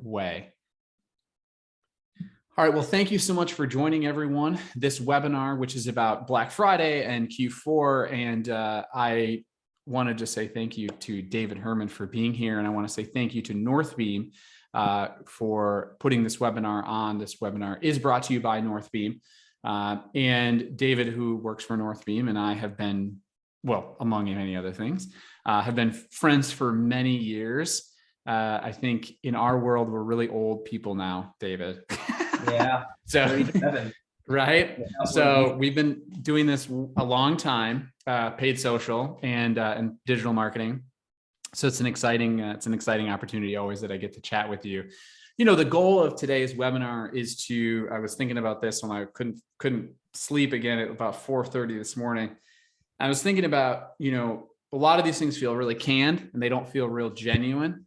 way. All right. Well, thank you so much for joining everyone. This webinar, which is about Black Friday and Q4. And I wanted to say thank you to David Herrmann for being here. And I want to say thank you to Northbeam for putting this webinar on. This webinar is brought to you by Northbeam. And David, who works for Northbeam, and I have been, well, among many other things, have been friends for many years. I think in our world, we're really old people now, David. Yeah. So, 37. right. Yeah, So we've been doing this a long time, paid social and digital marketing. So it's an exciting opportunity always that I get to chat with you. You know, the goal of today's webinar is to, I was thinking about this when I couldn't sleep again at about 4:30 this morning. I was thinking about, you know, a lot of these things feel really canned and they don't feel real genuine.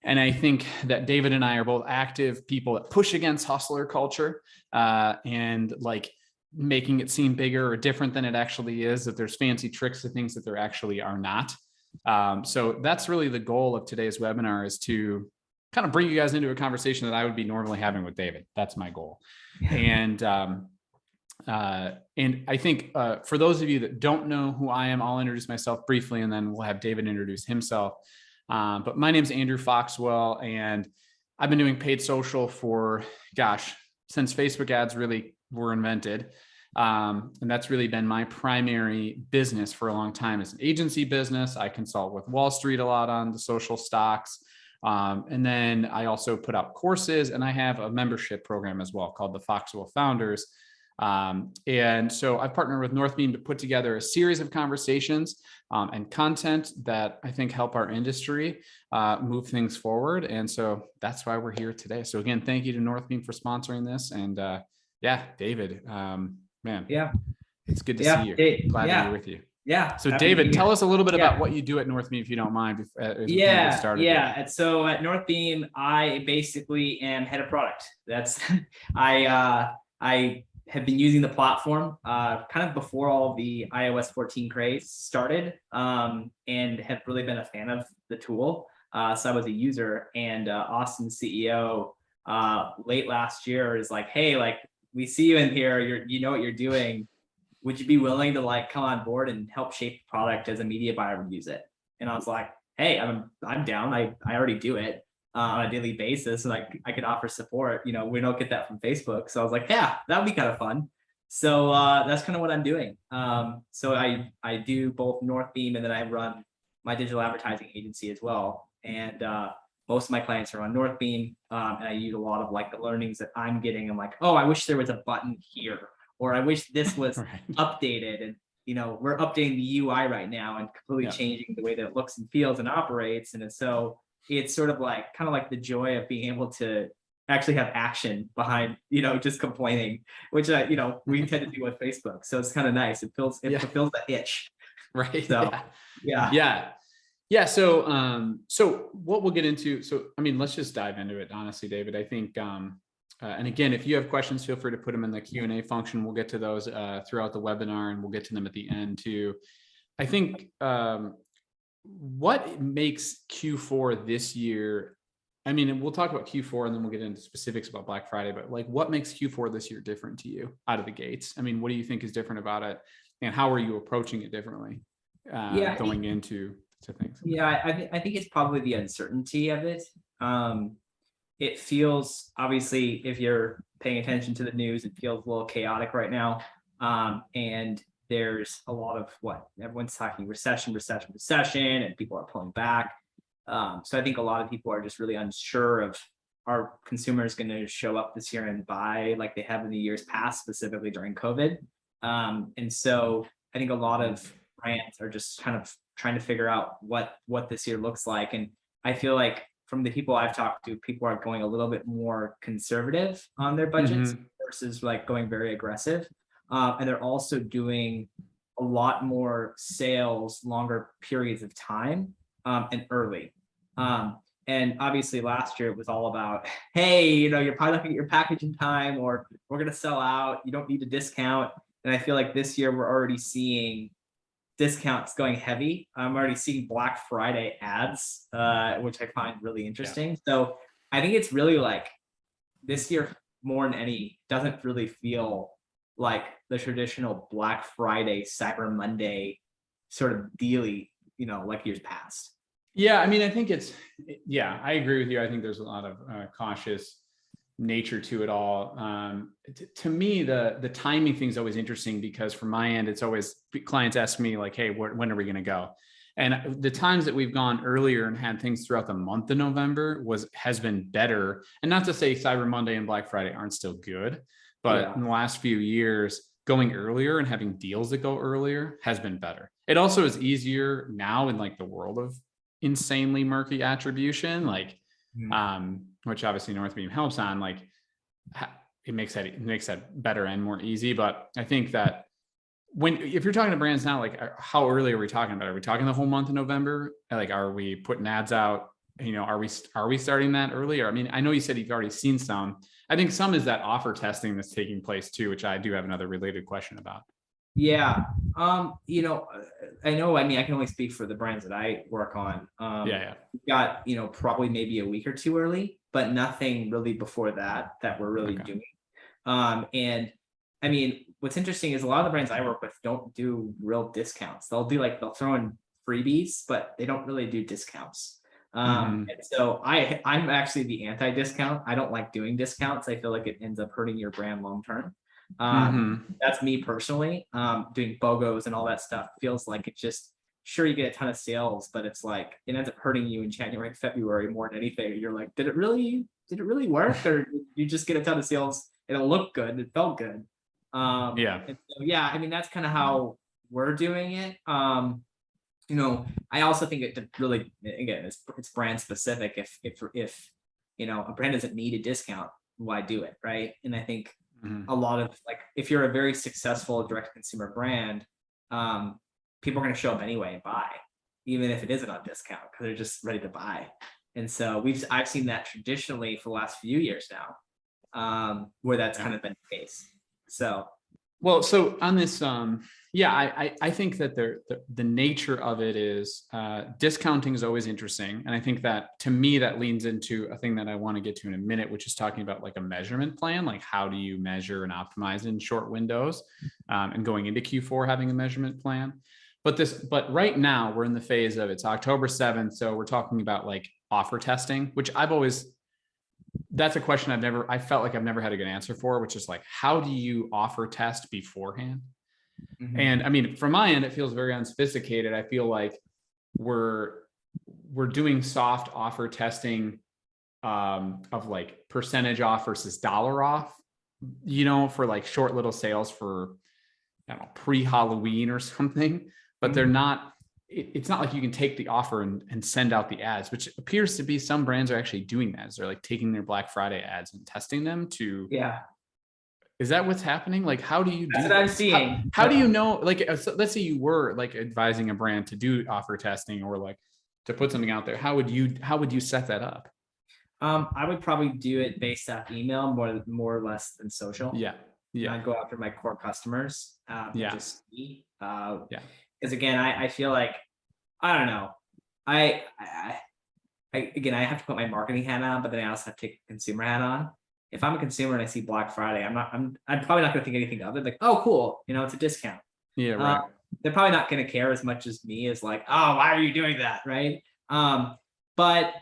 And I think that David and I are both active people that push against hustler culture and like making it seem bigger or different than it actually is, that there's fancy tricks to things that there actually are not. So that's really the goal of today's webinar, is to kind of bring you guys into a conversation that I would be normally having with David. That's my goal. And I think for those of you that don't know who I am, I'll introduce myself briefly and then we'll have David introduce himself. But my name is Andrew Foxwell, and I've been doing paid social for, since Facebook ads really were invented. And that's really been my primary business for a long time. It's an agency business. I consult with Wall Street a lot on the social stocks. And then I also put out courses, and I have a membership program as well called the Foxwell Founders. And so I've partnered with Northbeam to put together a series of conversations and content that I think help our industry move things forward. And so that's why we're here today. So again, thank you to Northbeam for sponsoring this. And yeah, David, man, yeah, it's good to see you. Glad to be with you. Yeah. So David, tell us a little bit about what you do at Northbeam, if you don't mind. Yeah. And so at Northbeam, I basically am head of product. That's I have been using the platform kind of before all the iOS 14 craze started, and have really been a fan of the tool. So I was a user, and Austin's CEO late last year is like, hey, like, we see you in here, you know what you're doing. Would you be willing to like come on board and help shape the product as a media buyer would use it? And I was like, hey, I'm down. I already do it on a daily basis, and like I could offer support. You know, we don't get that from Facebook. So I was like, yeah, that would be kind of fun. So that's kind of what I'm doing. So I do both Northbeam, and then I run my digital advertising agency as well. And most of my clients are on Northbeam, and I use a lot of like the learnings that I'm getting. I'm like, oh, I wish there was a button here, or I wish this was updated. And you know, we're updating the UI right now and completely changing the way that it looks and feels and operates. And so it's sort of like kind of like the joy of being able to actually have action behind, you know, just complaining, which you know, we tend to do with Facebook. So it's kind of nice. It fulfills the itch. Right. So yeah. So what we'll get into, so I mean, let's just dive into it, honestly, David. I think and again, if you have questions, feel free to put them in the Q&A function. We'll get to those throughout the webinar, and we'll get to them at the end too. I think what makes Q4 this year, I mean, and we'll talk about Q4 and then we'll get into specifics about Black Friday, but like, what makes Q4 this year different to you out of the gates? I mean, what do you think is different about it, and how are you approaching it differently going into things? Yeah, I think it's probably the uncertainty of it. It feels, obviously, if you're paying attention to the news, it feels a little chaotic right now. And there's a lot of what everyone's talking recession, and people are pulling back. So I think a lot of people are just really unsure of, are consumers going to show up this year and buy like they have in the years past, specifically during COVID. And so I think a lot of brands are just kind of trying to figure out what this year looks like. And I feel like from the people I've talked to, people are going a little bit more conservative on their budgets versus like going very aggressive. And they're also doing a lot more sales, longer periods of time, and early. And obviously last year it was all about, hey, you know, you're probably looking at your package in time, or we're going to sell out. You don't need a discount. And I feel like this year we're already seeing discounts going heavy. I'm already seeing Black Friday ads, which I find really interesting. So I think it's really like this year more than any doesn't really feel like the traditional Black Friday, Cyber Monday sort of dealy, like years past. Yeah, I mean, I think yeah, I agree with you. I think there's a lot of cautious nature to it all. To me, the timing thing is always interesting because from my end, it's always clients ask me like, hey, when are we going to go? And the times that we've gone earlier and had things throughout the month of November has been better. And not to say Cyber Monday and Black Friday aren't still good, but in the last few years, going earlier and having deals that go earlier has been better. It also is easier now in like the world of insanely murky attribution, like which obviously Northbeam helps on, like it makes that better and more easy. But I think that if you're talking to brands now, like how early are we talking about? Are we talking the whole month of November? Like, are we putting ads out? Are we starting that early? Or, I mean, I know you said you've already seen some. I think some is that offer testing that's taking place too, which I do have another related question about. Yeah. I know, I mean, I can only speak for the brands that I work on. We've got, probably maybe a week or two early, but nothing really before that we're really doing. And I mean, what's interesting is a lot of the brands I work with don't do real discounts. They'll throw in freebies, but they don't really do discounts. And so I'm actually the anti-discount. I don't like doing discounts. I feel like it ends up hurting your brand long-term. That's me personally. Doing BOGOs and all that stuff feels like it's just, sure, you get a ton of sales, but it's like it ends up hurting you in January and February more than anything. You're like, did it really work, or did you just get a ton of sales and it looked good, it felt good? And so, I mean, that's kind of how we're doing it. I also think it really, again, it's brand specific. If a brand doesn't need a discount, why do it, right? And I think a lot of, like, if you're a very successful direct consumer brand, people are going to show up anyway and buy, even if it isn't on discount, because they're just ready to buy. And so I've seen that traditionally for the last few years now, where that's kind of been the case. So on this, I think that the nature of it is discounting is always interesting. And I think that, to me, that leans into a thing that I want to get to in a minute, which is talking about like a measurement plan, like how do you measure and optimize in short windows, and going into Q4 having a measurement plan. But right now we're in the phase of, it's October 7th. So we're talking about like offer testing, which that's a question I felt like I've never had a good answer for, which is like, how do you offer test beforehand? And I mean, from my end, it feels very unsophisticated. I feel like we're doing soft offer testing of like percentage off versus dollar off, for like short little sales for, I don't know, pre-Halloween or something, but they're not, it's not like you can take the offer and send out the ads, which appears to be some brands are actually doing that. They're like taking their Black Friday ads and testing them to, is that what's happening? Like, how do you do That's what I'm seeing. How do you know, like, so let's say you were like advising a brand to do offer testing or like to put something out there. How would you set that up? I would probably do it based off email more or less than social. I'd go after my core customers. Just see. Because again, I feel like, I don't know. I have to put my marketing hat on, but then I also have to take a consumer hat on. If I'm a consumer and I see Black Friday, I'm probably not going to think anything of it. Like, oh, cool, it's a discount. They're probably not going to care as much as me as like, oh, why are you doing that, right? But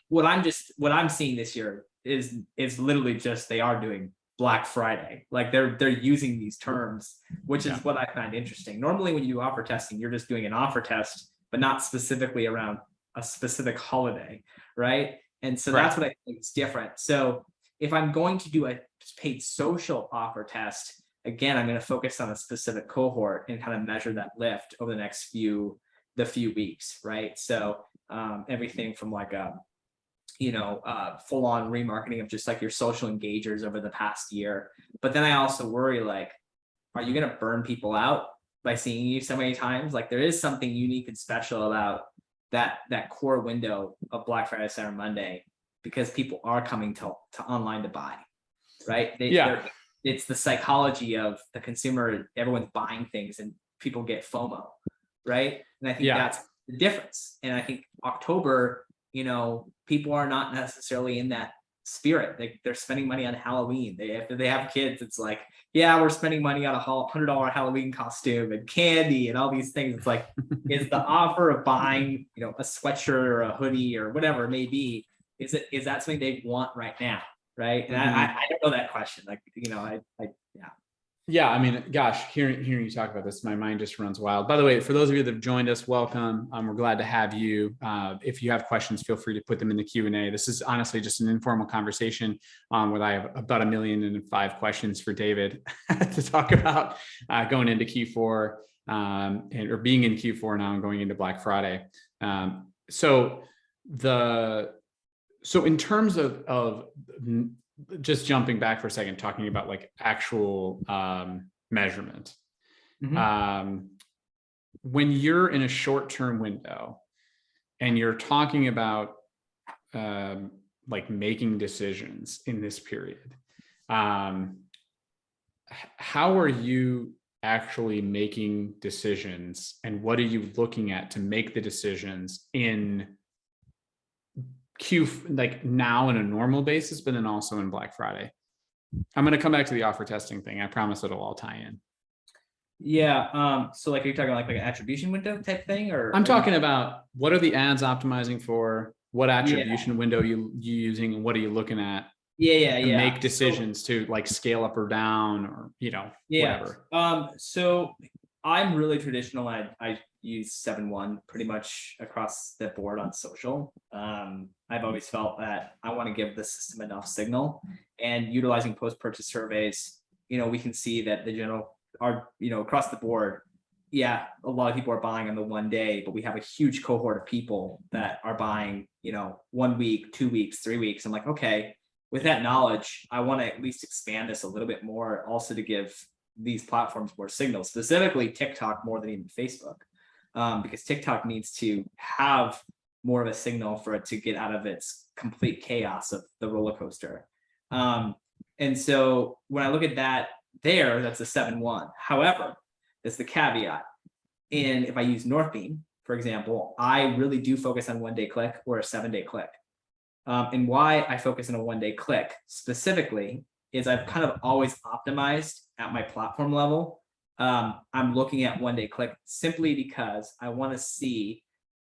what I'm seeing this year is literally just, they are doing Black Friday. Like they're using these terms, which is what I find interesting. Normally when you do offer testing, you're just doing an offer test, but not specifically around a specific holiday, right? And so that's what I think is different. So if I'm going to do a paid social offer test, again, I'm going to focus on a specific cohort and kind of measure that lift over the next few weeks, right? So everything from like a full-on remarketing of just like your social engagers over the past year. But then I also worry, like, are you going to burn people out by seeing you so many times? Like, there is something unique and special about that core window of Black Friday, Cyber Monday, because people are coming to online to buy, right? It's the psychology of the consumer. Everyone's buying things and people get FOMO, right? And I think that's the difference. And I think October people are not necessarily in that spirit. They're spending money on Halloween. If they have kids, it's like, yeah, we're spending money on a $100 Halloween costume and candy and all these things. It's like, is the offer of buying, a sweatshirt or a hoodie or whatever it may be, is that something they want right now? Right. And I don't know that question. Like, yeah. Yeah, I mean, gosh, hearing you talk about this, my mind just runs wild. By the way, for those of you that have joined us, welcome. We're glad to have you. If you have questions, feel free to put them in the Q&A. This is honestly just an informal conversation where I have about 1,000,005 questions for David to talk about going into Q4 or being in Q4 now and going into Black Friday. So in terms of just jumping back for a second, talking about like actual measurement. When you're in a short-term window and you're talking about like making decisions in this period, how are you actually making decisions, and what are you looking at to make the decisions in like now in a normal basis, but then also in Black Friday? I'm going to come back to the offer testing thing. I promise it'll all tie in. Yeah. So like, are you talking like an attribution window type thing, or I'm talking about what are the ads optimizing for? What attribution window you using, and what are you looking at? To make decisions to like scale up or down, or whatever. So I'm really traditional. I use 7-1 pretty much across the board on social. I've always felt that I want to give the system enough signal, and utilizing post-purchase surveys, we can see that the general are, across the board. Yeah, a lot of people are buying on the one day, but we have a huge cohort of people that are buying, 1 week, 2 weeks, 3 weeks. I'm like, okay, with that knowledge, I want to at least expand this a little bit more, also to give these platforms more signals, specifically TikTok more than even Facebook, because TikTok needs to have more of a signal for it to get out of its complete chaos of the roller coaster. And so when I look at that that's a 7-1. However, that's the caveat. And if I use Northbeam, for example, I really do focus on 1-day click or a 7-day click. And why I focus on a 1-day click specifically is I've kind of always optimized at my platform level. I'm looking at 1-day click simply because I want to see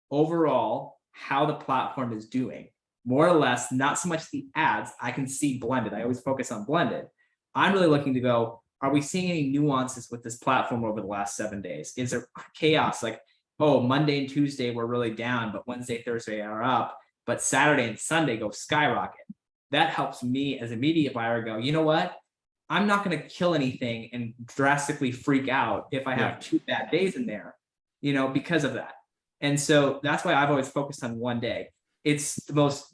overall how the platform is doing, more or less, not so much the ads. I can see blended. I always focus on blended. I'm really looking to go, are we seeing any nuances with this platform over the last 7 days? Is there chaos? Like, oh, Monday and Tuesday were really down, but Wednesday, Thursday are up, but Saturday and Sunday go skyrocket. That helps me as a media buyer go, you know what? I'm not going to kill anything and drastically freak out if I have 2 bad days in there, because of that. And so that's why I've always focused on 1 day. It's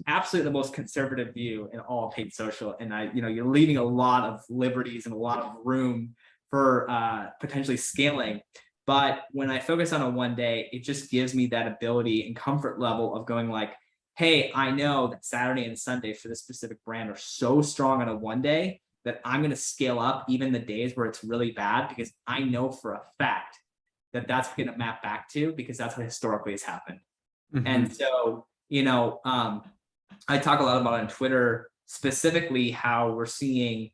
absolutely the most conservative view in all paid social. And you're leaving a lot of liberties and a lot of room for potentially scaling. But when I focus on a 1 day, it just gives me that ability and comfort level of going like, hey, I know that Saturday and Sunday for this specific brand are so strong on a 1 day that I'm going to scale up even the days where it's really bad, because I know for a fact that that's going to map back to, because that's what historically has happened. And so, I talk a lot about on Twitter, specifically how we're seeing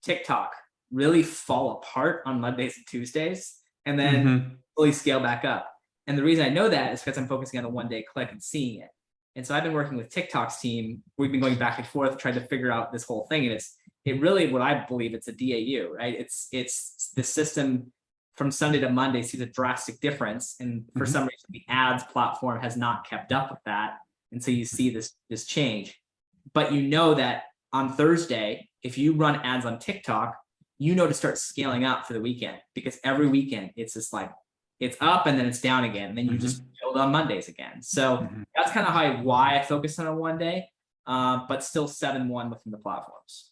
TikTok really fall apart on Mondays and Tuesdays, and then fully scale back up. And the reason I know that is because I'm focusing on a 1 day click and seeing it. And so I've been working with TikTok's team. We've been going back and forth trying to figure out this whole thing. And it really, what I believe, it's a DAU, right? It's the system from Sunday to Monday sees a drastic difference. And for some reason, the ads platform has not kept up with that. And so you see this change. But you know that on Thursday, if you run ads on TikTok, to start scaling up for the weekend, because every weekend it's just like, it's up and then it's down again. And then you just build on Mondays again. So that's kind of why I focus on a 1 day, but still 7-1 within the platforms.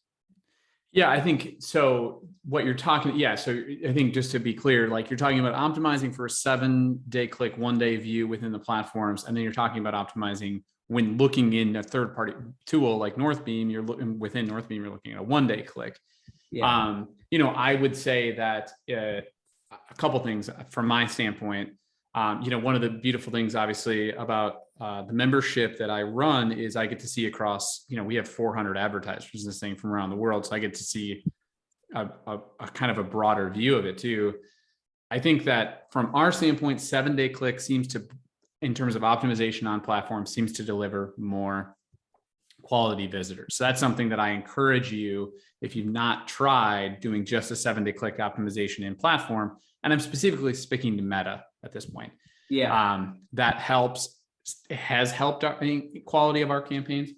Yeah, I think so. What you're talking, so I think just to be clear, like you're talking about optimizing for a 7-day click, 1 day view within the platforms, and then you're talking about optimizing when looking in a third-party tool like Northbeam. You're looking within Northbeam, you're looking at a 1 day click. Yeah. I would say that a couple things from my standpoint. One of the beautiful things, obviously, about the membership that I run is I get to see across, we have 400 advertisers in this thing from around the world. So I get to see a kind of a broader view of it too. I think that from our standpoint, 7-day click seems to, in terms of optimization on platform, seems to deliver more quality visitors. So that's something that I encourage you, if you've not tried doing just a 7-day click optimization in platform, and I'm specifically speaking to Meta at this point. Yeah. That helps. It has helped our quality of our campaigns.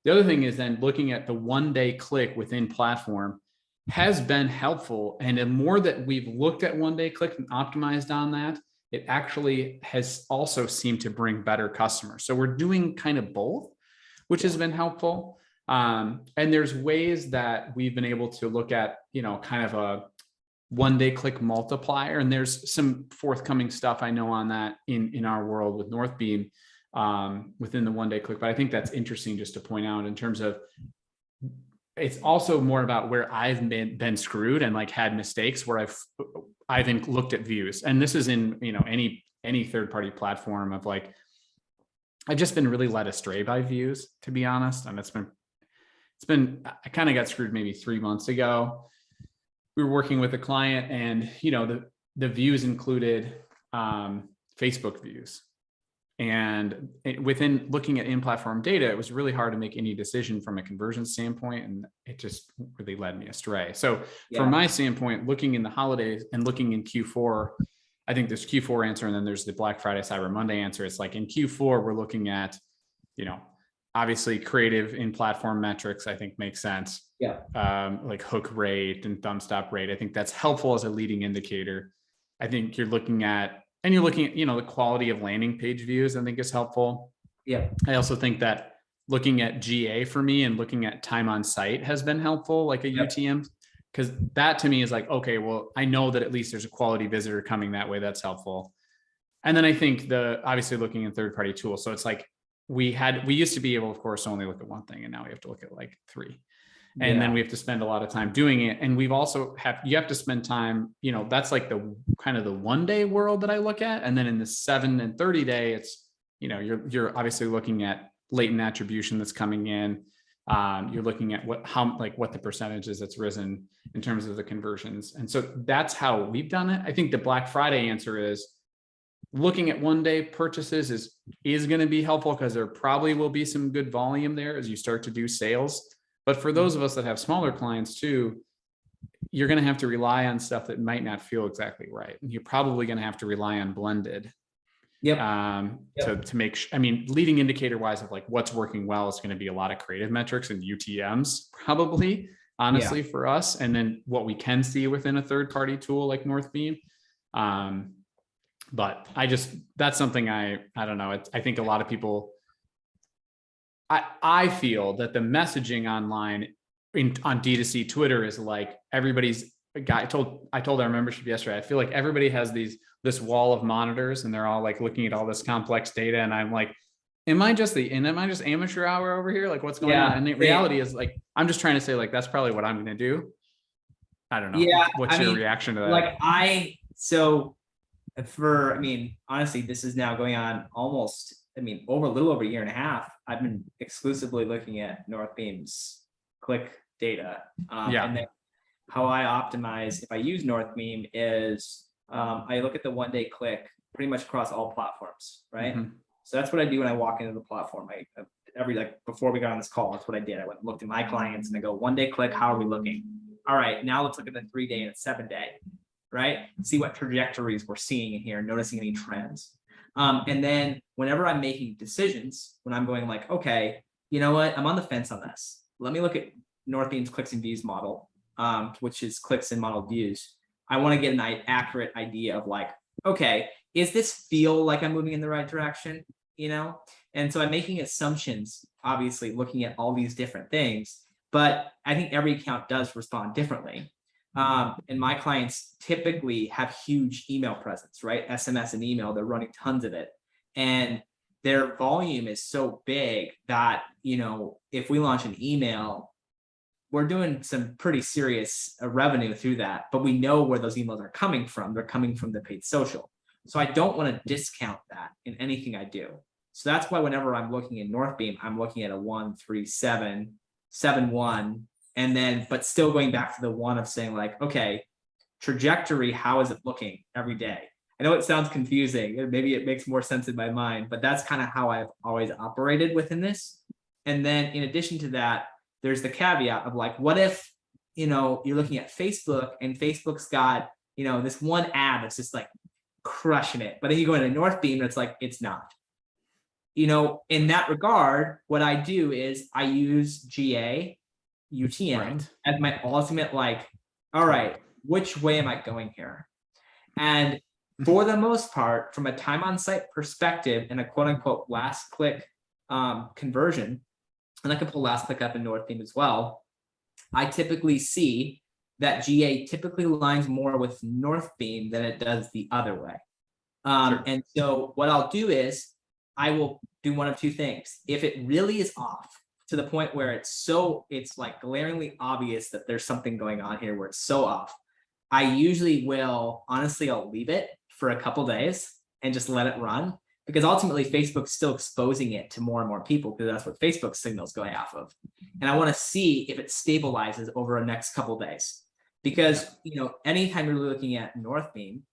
The other thing is then looking at the 1-day click within platform has been helpful. And the more that we've looked at 1-day click and optimized on that, it actually has also seemed to bring better customers. So we're doing kind of both, which has been helpful. And there's ways that we've been able to look at, kind of a 1-day click multiplier. And there's some forthcoming stuff I know on that in our world with Northbeam within the 1-day click. But I think that's interesting just to point out in terms of, it's also more about where I've been screwed and like had mistakes where I've looked at views. And this is in, any third-party platform of like, I've just been really led astray by views, to be honest. And I kind of got screwed maybe 3 months ago. We were working with a client and, the views included Facebook views. And within looking at in-platform data, it was really hard to make any decision from a conversion standpoint. And it just really led me astray. So from my standpoint, looking in the holidays and looking in Q4, I think there's Q4 answer, and then there's the Black Friday, Cyber Monday answer. It's like in Q4, we're looking at, obviously creative in platform metrics, I think makes sense. Yeah. Like hook rate and thumb stop rate. I think that's helpful as a leading indicator. I think you're looking at, the quality of landing page views, I think is helpful. Yeah. I also think that looking at GA for me and looking at time on site has been helpful, like a UTM, because that to me is like, okay, well, I know that at least there's a quality visitor coming that way. That's helpful. And then I think obviously looking at third-party tools. So it's like we used to be able, of course, to only look at one thing, and now we have to look at like 3. And then we have to spend a lot of time doing it. And we've also you have to spend time, that's like the kind of the 1-day world that I look at. And then in the 7 and 30 day, it's, you're obviously looking at latent attribution that's coming in. You're looking at what the percentages that's risen in terms of the conversions. And so that's how we've done it. I think the Black Friday answer is looking at 1-day purchases is going to be helpful because there probably will be some good volume there as you start to do sales. But for those of us that have smaller clients too, you're going to have to rely on stuff that might not feel exactly right. And you're probably going to have to rely on blended. To make, leading indicator wise of like what's working well is going to be a lot of creative metrics and UTMs probably, honestly, for us. And then what we can see within a third-party tool like Northbeam. But that's something I don't know. I think a lot of people, I feel that the messaging online on D2C Twitter is like everybody's a guy. I told our membership yesterday, I feel like everybody has this wall of monitors and they're all like looking at all this complex data. And I'm like, am I just amateur hour over here? Like what's going on? And the reality is like, I'm just trying to say like, that's probably what I'm going to do. I don't know. Yeah. What's your reaction to that? Honestly, this is now going on almost, over a little over a year and a half. I've been exclusively looking at Northbeam's click data. And then how I optimize, if I use Northbeam, is I look at the 1-day click pretty much across all platforms, right? Mm-hmm. So that's what I do when I walk into the platform. Before we got on this call, that's what I did. I went and looked at my clients and I go, 1-day click, how are we looking? All right, now let's look at the 3-day and 7-day, right? See what trajectories we're seeing in here, noticing any trends. And then whenever I'm making decisions, when I'm going like, okay, you know what, I'm on the fence on this. Let me look at Northbeam's clicks and views model, which is clicks and model views. I want to get an accurate idea of like, okay, is this feel like I'm moving in the right direction? And so I'm making assumptions, obviously looking at all these different things, but I think every account does respond differently. And my clients typically have huge email presence, right? SMS and email, they're running tons of it. And their volume is so big that, if we launch an email, we're doing some pretty serious revenue through that, but we know where those emails are coming from. They're coming from the paid social. So I don't want to discount that in anything I do. So that's why whenever I'm looking at Northbeam, I'm looking at a 1, 3, 7, 7, 1, and then, but still going back to the one of saying like, okay, trajectory, how is it looking every day? I know it sounds confusing, and maybe it makes more sense in my mind, but that's kind of how I've always operated within this. And then in addition to that, there's the caveat of like, what if, you're looking at Facebook and Facebook's got, this one ad that's just like crushing it, but then you go into Northbeam and it's like, it's not. In that regard, what I do is I use GA, UTM as my ultimate, like, all right, which way am I going here? And for the most part, from a time on site perspective and a quote unquote last click conversion, and I can pull last click up in Northbeam as well, I typically see that GA typically aligns more with Northbeam than it does the other way. Sure. And so what I'll do is I will do one of two things. If it really is off to the point where it's like glaringly obvious that there's something going on here where it's so off, I usually will, honestly, I'll leave it for a couple days and just let it run, because ultimately Facebook's still exposing it to more and more people, because that's what Facebook signals go off of. And I want to see if it stabilizes over the next couple days, because anytime you're looking at Northbeam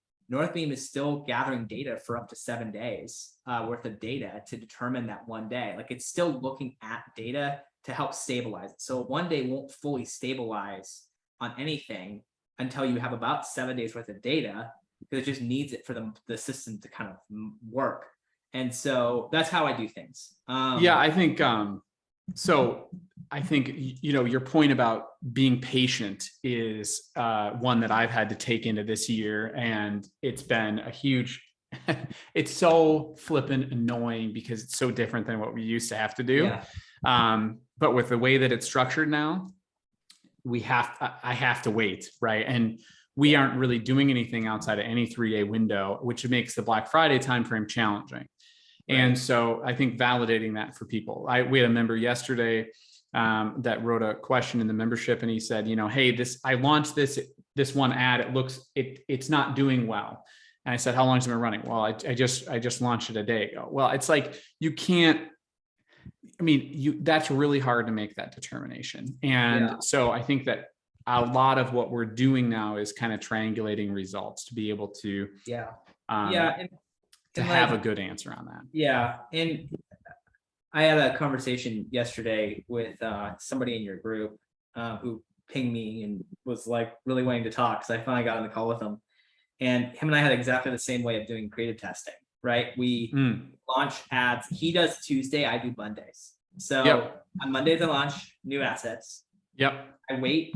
is still gathering data for up to 7 days worth of data to determine that one day. Like, it's still looking at data to help stabilize it. So one day won't fully stabilize on anything until you have about 7 days worth of data, because it just needs it for the system to kind of work. And so that's how I do things. I think so. I think your point about being patient is one that I've had to take into this year, and it's been a huge. It's so flippin' annoying because it's so different than what we used to have to do. Yeah. But with the way that it's structured now, I have to wait, right? And we aren't really doing anything outside of any 3-day window, which makes the Black Friday timeframe challenging. Right. And so I think validating that for people. We had a member yesterday that wrote a question in the membership, and he said, hey, I launched this one ad. It's not doing well. And I said, how long has it been running? Well, I just launched it a day ago. Well, it's like, you can't. That's really hard to make that determination. And so I think that a lot of what we're doing now is kind of triangulating results to be able to have a good answer on that. Yeah. And I had a conversation yesterday with somebody in your group who pinged me and was like really wanting to talk, because I finally got on the call with him. And him and I had exactly the same way of doing creative testing, right? We launch ads. He does Tuesday, I do Mondays. So on Mondays I launch new assets. I wait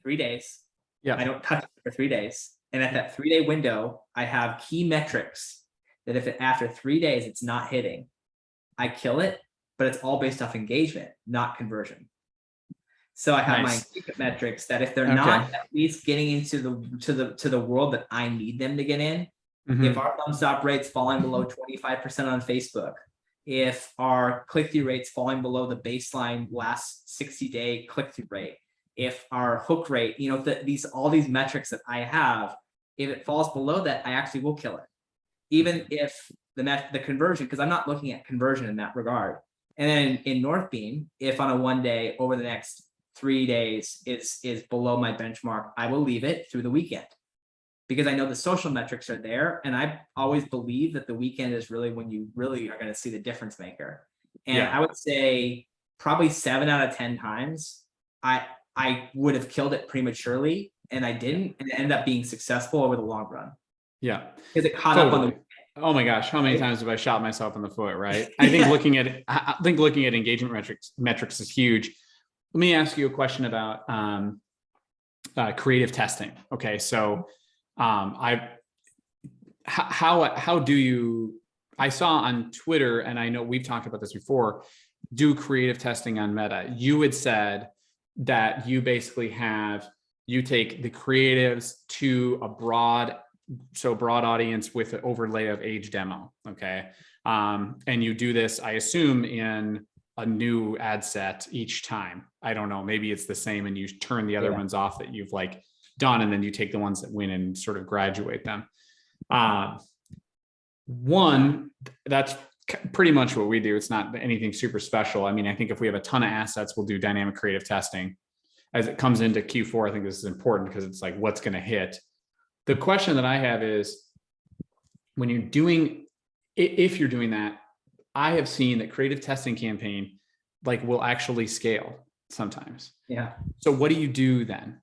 3 days. I don't touch it for 3 days. And at that 3-day window, I have key metrics that if after 3 days it's not hitting, I kill it, but it's all based off engagement, not conversion. So I have my engagement metrics that if they're not at least getting into the world that I need them to get in, if our thumbs up rate's falling below 25% on Facebook, if our click-through rate's falling below the baseline last 60-day click-through rate, if our hook rate, all these metrics that I have, if it falls below that, I actually will kill it. Even if the conversion, because I'm not looking at conversion in that regard. And then in Northbeam, if on a 1 day over the next 3 days is below my benchmark, I will leave it through the weekend, because I know the social metrics are there. And I always believe that the weekend is really when you really are going to see the difference maker. And I would say probably 7 out of 10 times, I would have killed it prematurely, and I didn't, and it ended up being successful over the long run. Yeah. Because it caught up on the. Oh my gosh, how many times have I shot myself in the foot, right? I think looking at engagement metrics is huge. Let me ask you a question about creative testing. Okay, so how do you? I saw on Twitter, and I know we've talked about this before, do creative testing on Meta. You had said that you basically you take the creatives to a broad audience with an overlay of age demo. Okay. And you do this, I assume, in a new ad set each time. I don't know, maybe it's the same, and you turn the other ones off that you've done, and then you take the ones that win and sort of graduate them. One, that's pretty much what we do. It's not anything super special. I mean, I think if we have a ton of assets, we'll do dynamic creative testing as it comes into Q4. I think this is important because it's like, what's going to hit. The question that I have is, when you're doing, if you're doing that, I have seen that creative testing campaign like will actually scale sometimes. Yeah. So what do you do then?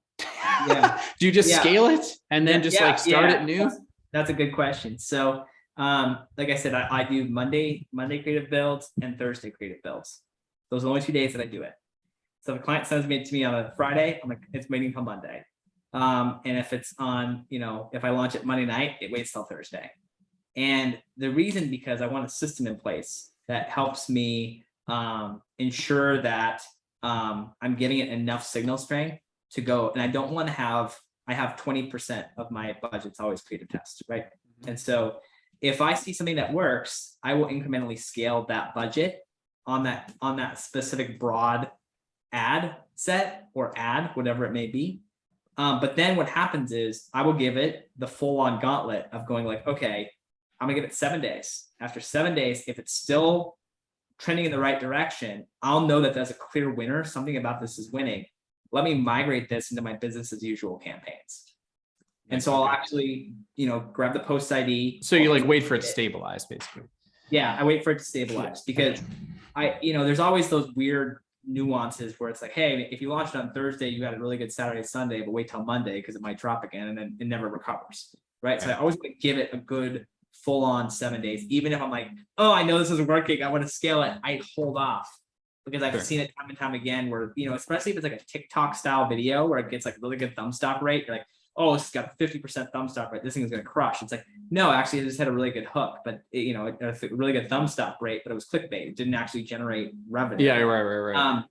Yeah. Do you just scale it and then just like start it new? That's a good question. So like I said, I do Monday creative builds and Thursday creative builds. Those are the only 2 days that I do it. So if a client sends it to me on a Friday, I'm like, it's waiting until Monday. And if it's on, if I launch it Monday night, it waits till Thursday. And the reason, because I want a system in place that helps me ensure that I'm getting it enough signal strength to go. And I don't want to I have 20% of my budget's always creative tests, right? And so if I see something that works, I will incrementally scale that budget on that specific broad ad set or ad, whatever it may be. But then what happens is I will give it the full on gauntlet of going like, okay, I'm gonna give it 7 days. After 7 days, if it's still trending in the right direction, I'll know that there's a clear winner. Something about this is winning. Let me migrate this into my business as usual campaigns. And so I'll actually, grab the post ID. So you like wait for it to stabilize, basically. Yeah, I wait for it to stabilize because there's always those weird nuances where it's like, hey, if you launch it on Thursday, you got a really good Saturday, Sunday, but wait till Monday because it might drop again and then it never recovers. Right. So I always want to give it a good full on 7 days, even if I'm like, oh, I know this isn't working, I want to scale it, I hold off because I've seen it time and time again where, especially if it's like a TikTok style video where it gets like really good thumb stop rate, you're like, oh, it's got 50% thumb stop rate, this thing is going to crush. It's like, no, actually it just had a really good hook, but a really good thumb stop rate, but it was clickbait. It didn't actually generate revenue. Yeah, right.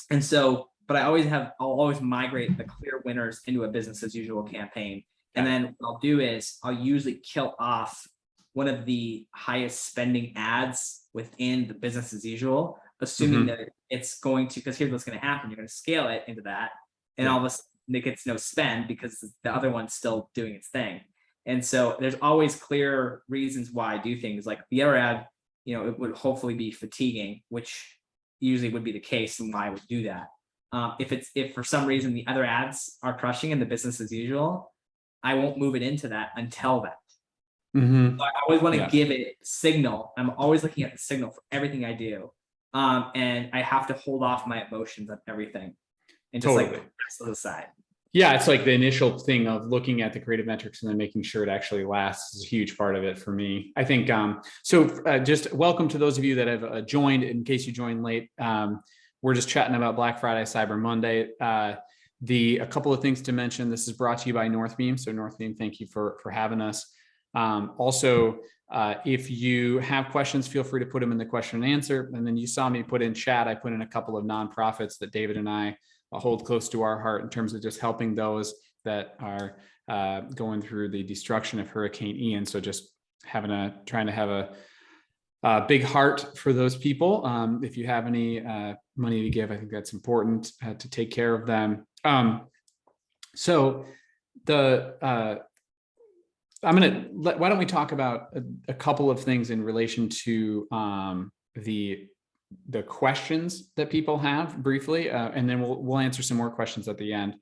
And so, but I'll always migrate the clear winners into a business as usual campaign. And then what I'll do is I'll usually kill off one of the highest spending ads within the business as usual, assuming that it's going to, because here's what's going to happen. You're going to scale it into that. And all of a sudden it gets no spend because the other one's still doing its thing. And so there's always clear reasons why I do things like the other ad, it would hopefully be fatiguing, which usually would be the case and why I would do that. If for some reason the other ads are crushing in the business as usual, I won't move it into that until that. So I always want to give it signal. I'm always looking at the signal for everything I do. And I have to hold off my emotions on everything and just like put the rest aside. Yeah, it's like the initial thing of looking at the creative metrics and then making sure it actually lasts is a huge part of it for me. I think, just welcome to those of you that have joined. In case you joined late, we're just chatting about Black Friday, Cyber Monday. A couple of things to mention, this is brought to you by Northbeam. So Northbeam, thank you for having us. Also, if you have questions, feel free to put them in the question and answer. And then you saw me put in chat, I put in a couple of nonprofits that David and I hold close to our heart in terms of just helping those that are going through the destruction of Hurricane Ian. So just trying to have a big heart for those people. If you have any money to give, I think that's important to take care of them. Why don't we talk about a couple of things in relation to the questions that people have briefly, and then we'll answer some more questions at the end.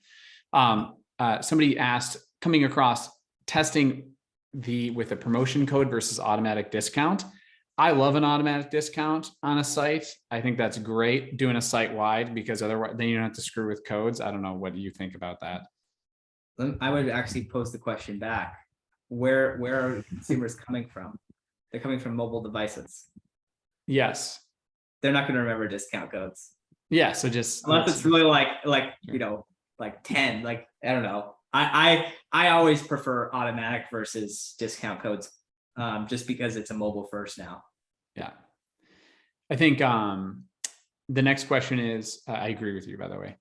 Somebody asked, coming across testing with a promotion code versus automatic discount. I love an automatic discount on a site. I think that's great doing a site wide because otherwise then you don't have to screw with codes. I don't know. What do you think about that? I would actually pose the question back. Where are consumers coming from? They're coming from mobile devices. Yes. They're not going to remember discount codes. Yeah. So just unless it's really like 10, like, I don't know. I always prefer automatic versus discount codes, just because it's a mobile first now. Yeah. I think the next question is, I agree with you, by the way.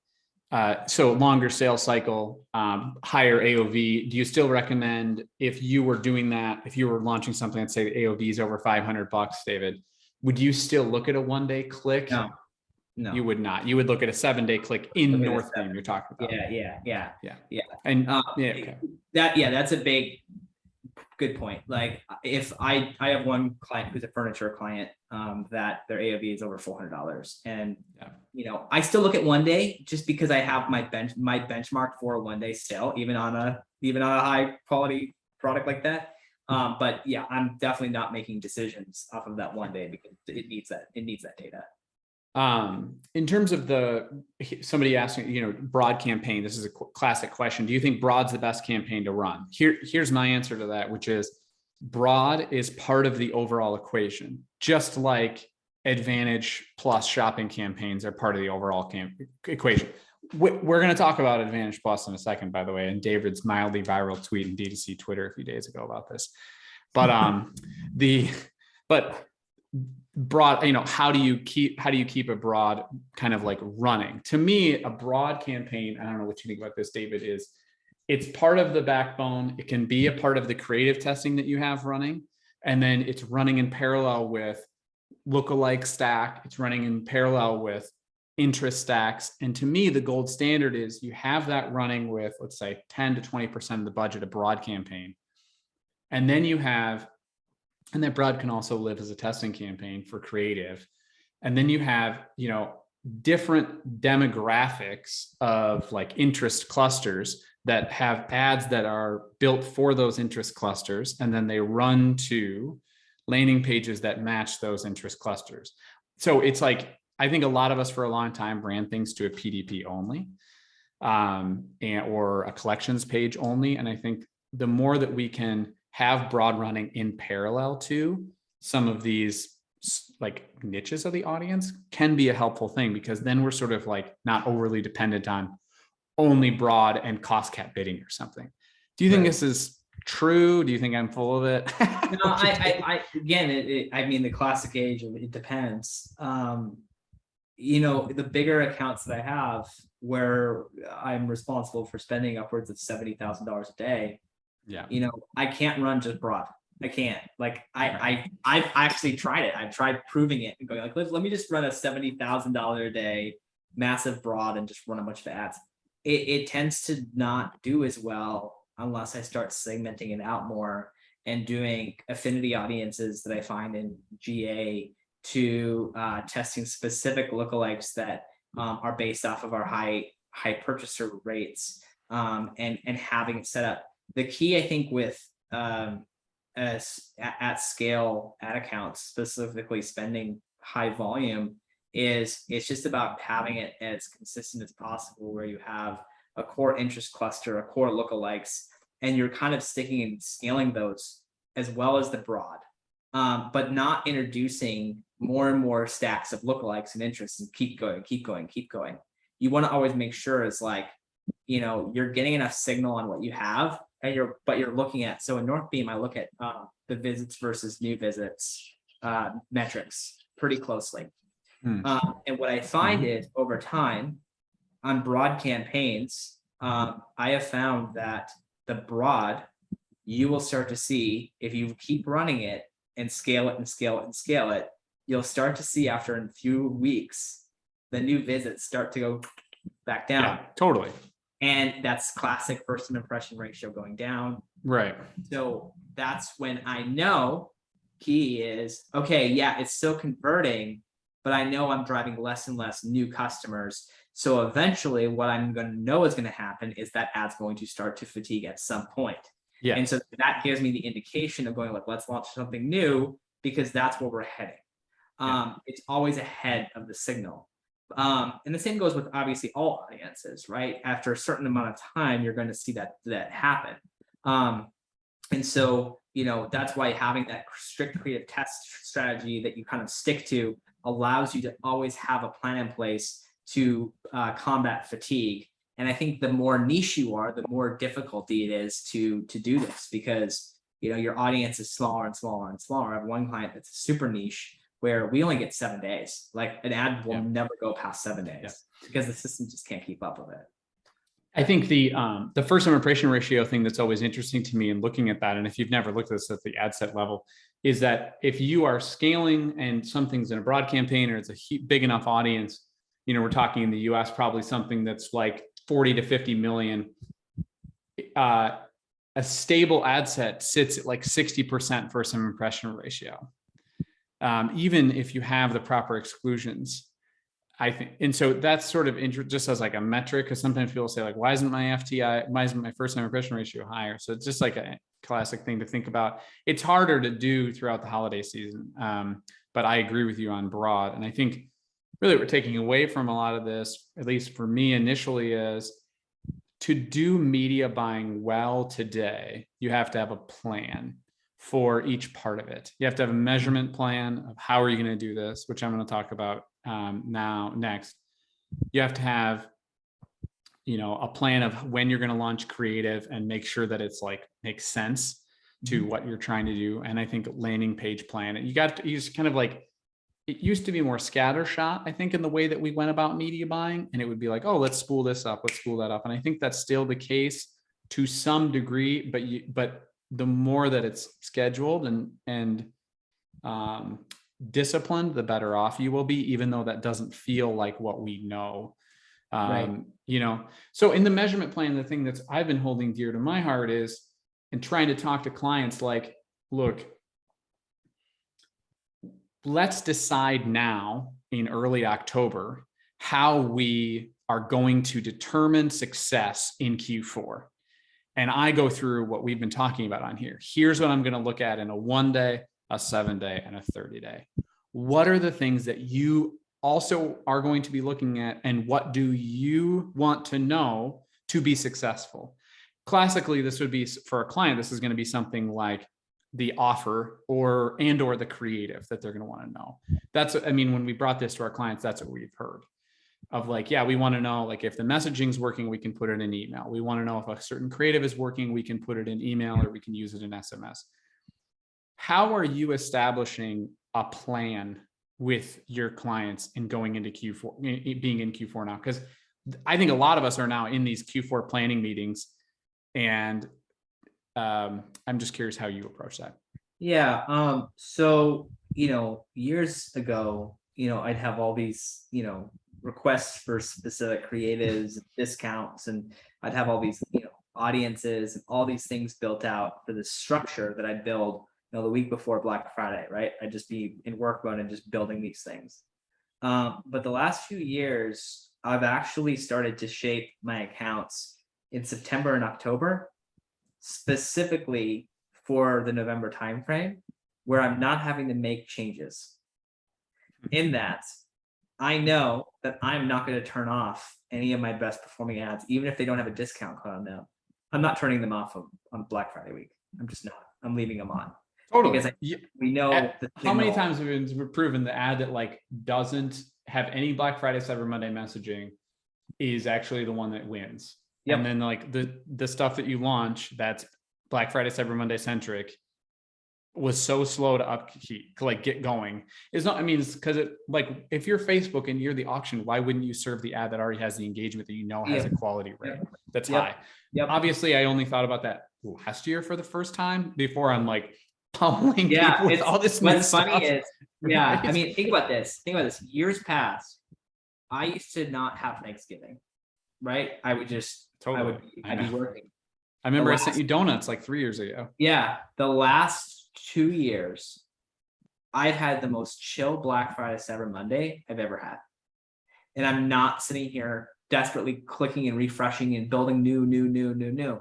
So longer sales cycle, higher AOV. Do you still recommend, if you were doing that, if you were launching something that say the AOV is over $500, David, would you still look at a 1 day click? No, you would not. You would look at a 7 day click in Northbeam you're talking about. Yeah. And okay. That's a big good point. Like if I have one client who's a furniture client, that their AOV is over $400, and I still look at one day just because I have my benchmark for a one day sale, even on a high quality product like that. But yeah, I'm definitely not making decisions off of that one day because it needs that data. In terms of somebody asking, broad campaign, this is a classic question. Do you think broad's the best campaign to run? Here's my answer to that, which is broad is part of the overall equation, just like Advantage Plus shopping campaigns are part of the overall equation. We're going to talk about Advantage Plus in a second, by the way, and David's mildly viral tweet in D2C Twitter a few days ago about this. But broad, how do you keep a broad kind of like running? To me, a broad campaign, I don't know what you think about this, David, is it's part of the backbone. It can be a part of the creative testing that you have running. And then it's running in parallel with lookalike stack. It's running in parallel with interest stacks. And to me, the gold standard is you have that running with, let's say, 10 to 20% of the budget, a broad campaign. And then and that broad can also live as a testing campaign for creative. And then you have, different demographics of like interest clusters that have ads that are built for those interest clusters. And then they run to landing pages that match those interest clusters. So it's like, I think a lot of us for a long time ran things to a PDP only, or a collections page only. And I think the more that we can have broad running in parallel to some of these like niches of the audience can be a helpful thing, because then we're sort of like not overly dependent on only broad and cost cap bidding or something. Do you think this is true? Do you think I'm full of it? No, I again, I mean, the classic age of it depends. The bigger accounts that I have where I'm responsible for spending upwards of $70,000 a day, I can't run just broad. I can't. Like I've actually tried it. I've tried proving it and going like, let me just run a $70,000 a day massive broad and just run a bunch of ads. It tends to not do as well unless I start segmenting it out more and doing affinity audiences that I find in GA to testing specific lookalikes that are based off of our high purchaser rates, and having it set up. The key, I think, with at scale ad accounts, specifically spending high volume, is it's just about having it as consistent as possible, where you have a core interest cluster, a core lookalikes, and you're kind of sticking and scaling those as well as the broad, but not introducing more and more stacks of lookalikes and interests and keep going. You want to always make sure it's like, you're getting enough signal on what you have, and you're looking at. So in Northbeam, I look at the visits versus new visits metrics pretty closely. And what I find is over time on broad campaigns, I have found that the broad, you will start to see, if you keep running it and scale it and scale it and scale it, you'll start to see after a few weeks, the new visits start to go back down. Yeah, totally. And that's classic first impression ratio going down. Right. So that's when I know key is, okay, yeah, it's still converting, but I know I'm driving less and less new customers. So eventually what I'm going to know is going to happen is that ad's going to start to fatigue at some point. Yeah. And so that gives me the indication of going like, let's launch something new, because that's where we're heading. It's always ahead of the signal. And the same goes with obviously all audiences, right? After a certain amount of time, you're going to see that happen. And so, that's why having that strict creative test strategy that you kind of stick to allows you to always have a plan in place to combat fatigue. And I think the more niche you are, the more difficulty it is to do this, because your audience is smaller and smaller and smaller. I have one client that's super niche where we only get 7 days. Like an ad will never go past 7 days because the system just can't keep up with it. I think the first impression ratio thing that's always interesting to me in looking at that, and if you've never looked at this at the ad set level, is that if you are scaling and something's in a broad campaign or it's a big enough audience, we're talking in the US, probably something that's like 40 to 50 million. a stable ad set sits at like 60% first impression ratio. Even if you have the proper exclusions, I think. And so that's sort of just as like a metric, because sometimes people say like, why isn't my first time impression ratio higher? So it's just like a classic thing to think about. It's harder to do throughout the holiday season. But I agree with you on broad. And I think really what we're taking away from a lot of this, at least for me initially, is to do media buying well today, you have to have a plan for each part of it. You have to have a measurement plan of how are you going to do this, which I'm going to talk about next. You have to have, a plan of when you're going to launch creative and make sure that it's like makes sense to what you're trying to do. And I think landing page plan, you just kind of like, it used to be more scattershot, I think, in the way that we went about media buying. And it would be like, oh, let's spool this up, let's spool that up. And I think that's still the case to some degree, but the more that it's scheduled and disciplined, the better off you will be, even though that doesn't feel like what we know. Right. So in the measurement plan, the thing that's I've been holding dear to my heart is, and trying to talk to clients like, look, let's decide now in early October how we are going to determine success in Q4. And I go through what we've been talking about on here. Here's what I'm going to look at in a 1 day, a 7 day, and a 30 day. What are the things that you also are going to be looking at, and what do you want to know to be successful? Classically, this would be for a client, this is going to be something like the offer or the creative that they're going to want to know. When we brought this to our clients, that's what we've heard of like, yeah, we want to know like if the messaging's working, we can put it in email. We want to know if a certain creative is working, we can put it in email or we can use it in SMS. How are you establishing a plan with your clients in going into Q4, being in Q4 now? Because I think a lot of us are now in these Q4 planning meetings, and I'm just curious how you approach that. Yeah. So, years ago, I'd have all these, requests for specific creatives, discounts, and I'd have all these, audiences and all these things built out for the structure that I'd build, the week before Black Friday, right? I'd just be in work mode and just building these things. But the last few years, I've actually started to shape my accounts in September and October, specifically for the November timeframe, where I'm not having to make changes. In that, I know that I'm not going to turn off any of my best performing ads, even if they don't have a discount code on them. I'm not turning them off on Black Friday week. I'm just not. I'm leaving them on. Totally. Because we know how many times have we proven the ad that like doesn't have any Black Friday, Cyber Monday messaging is actually the one that wins. Yep. And then like the stuff that you launch that's Black Friday, Cyber Monday centric was so slow to get going. It's not, because it like if you're Facebook and you're the auction, why wouldn't you serve the ad that already has the engagement that has a quality rate that's high? Yep. Obviously, I only thought about that last year for the first time before I'm like pummeling people with all this new stuff. What's funny is, right? Think about this. Years past, I used to not have Thanksgiving, right? I would just I'd be working. I remember I sent you donuts like 3 years ago. Yeah, the last 2 years, I've had the most chill Black Friday, Cyber Monday I've ever had, and I'm not sitting here desperately clicking and refreshing and building new,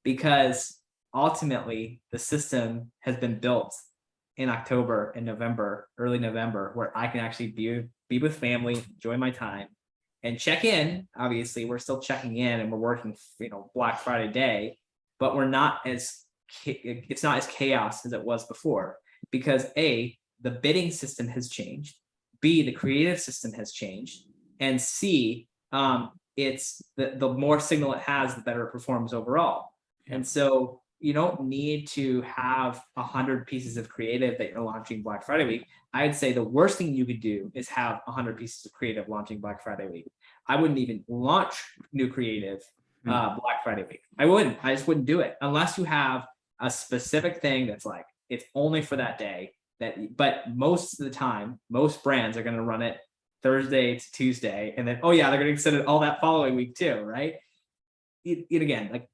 because ultimately the system has been built in October and November, early November, where I can actually be with family, enjoy my time, and check in. Obviously, we're still checking in and we're working, Black Friday day, but it's not as chaos as it was before, because A, the bidding system has changed, B, the creative system has changed, and C, it's the more signal it has, the better it performs overall. Yeah. And so you don't need to have 100 pieces of creative that you're launching Black Friday week. I'd say the worst thing you could do is have 100 pieces of creative launching Black Friday week. I wouldn't even launch new creative Black Friday week. I just wouldn't do it unless you have a specific thing that's like, it's only for that day. But most of the time, most brands are going to run it Thursday to Tuesday. And then, they're going to extend it all that following week too, right? Again, like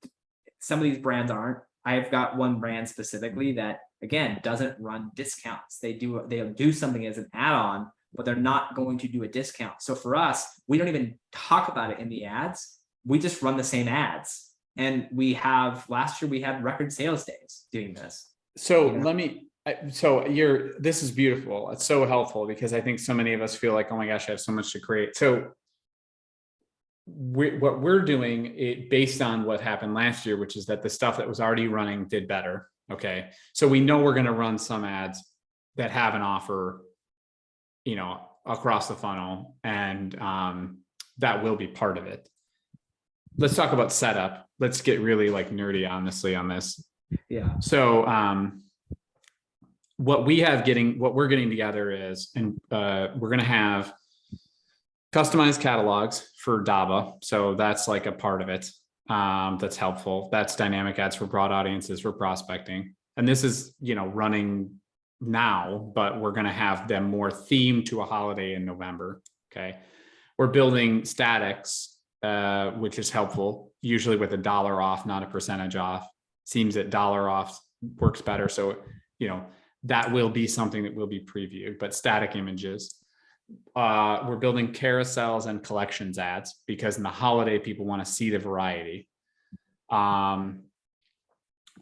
some of these brands aren't. I've got one brand specifically that, again, doesn't run discounts. They'll do something as an add-on, but they're not going to do a discount. So for us, we don't even talk about it in the ads. We just run the same ads. And last year we had record sales days doing this. So this is beautiful. It's so helpful because I think so many of us feel like, oh my gosh, I have so much to create. So what we're doing it based on what happened last year, which is that the stuff that was already running did better. Okay. So we know we're going to run some ads that have an offer, across the funnel, and that will be part of it. Let's talk about setup. Let's get really like nerdy, honestly, on this. Yeah. So what we're getting together is, and we're going to have customized catalogs for DABA. So that's like a part of it. That's helpful. That's dynamic ads for broad audiences for prospecting. And this is, running now, but we're going to have them more themed to a holiday in November. Okay. We're building statics, which is helpful, usually with $1 off, not a percentage off. Seems that $1 off works better. So, that will be something that will be previewed, but static images. We're building carousels and collections ads because in the holiday, people want to see the variety. And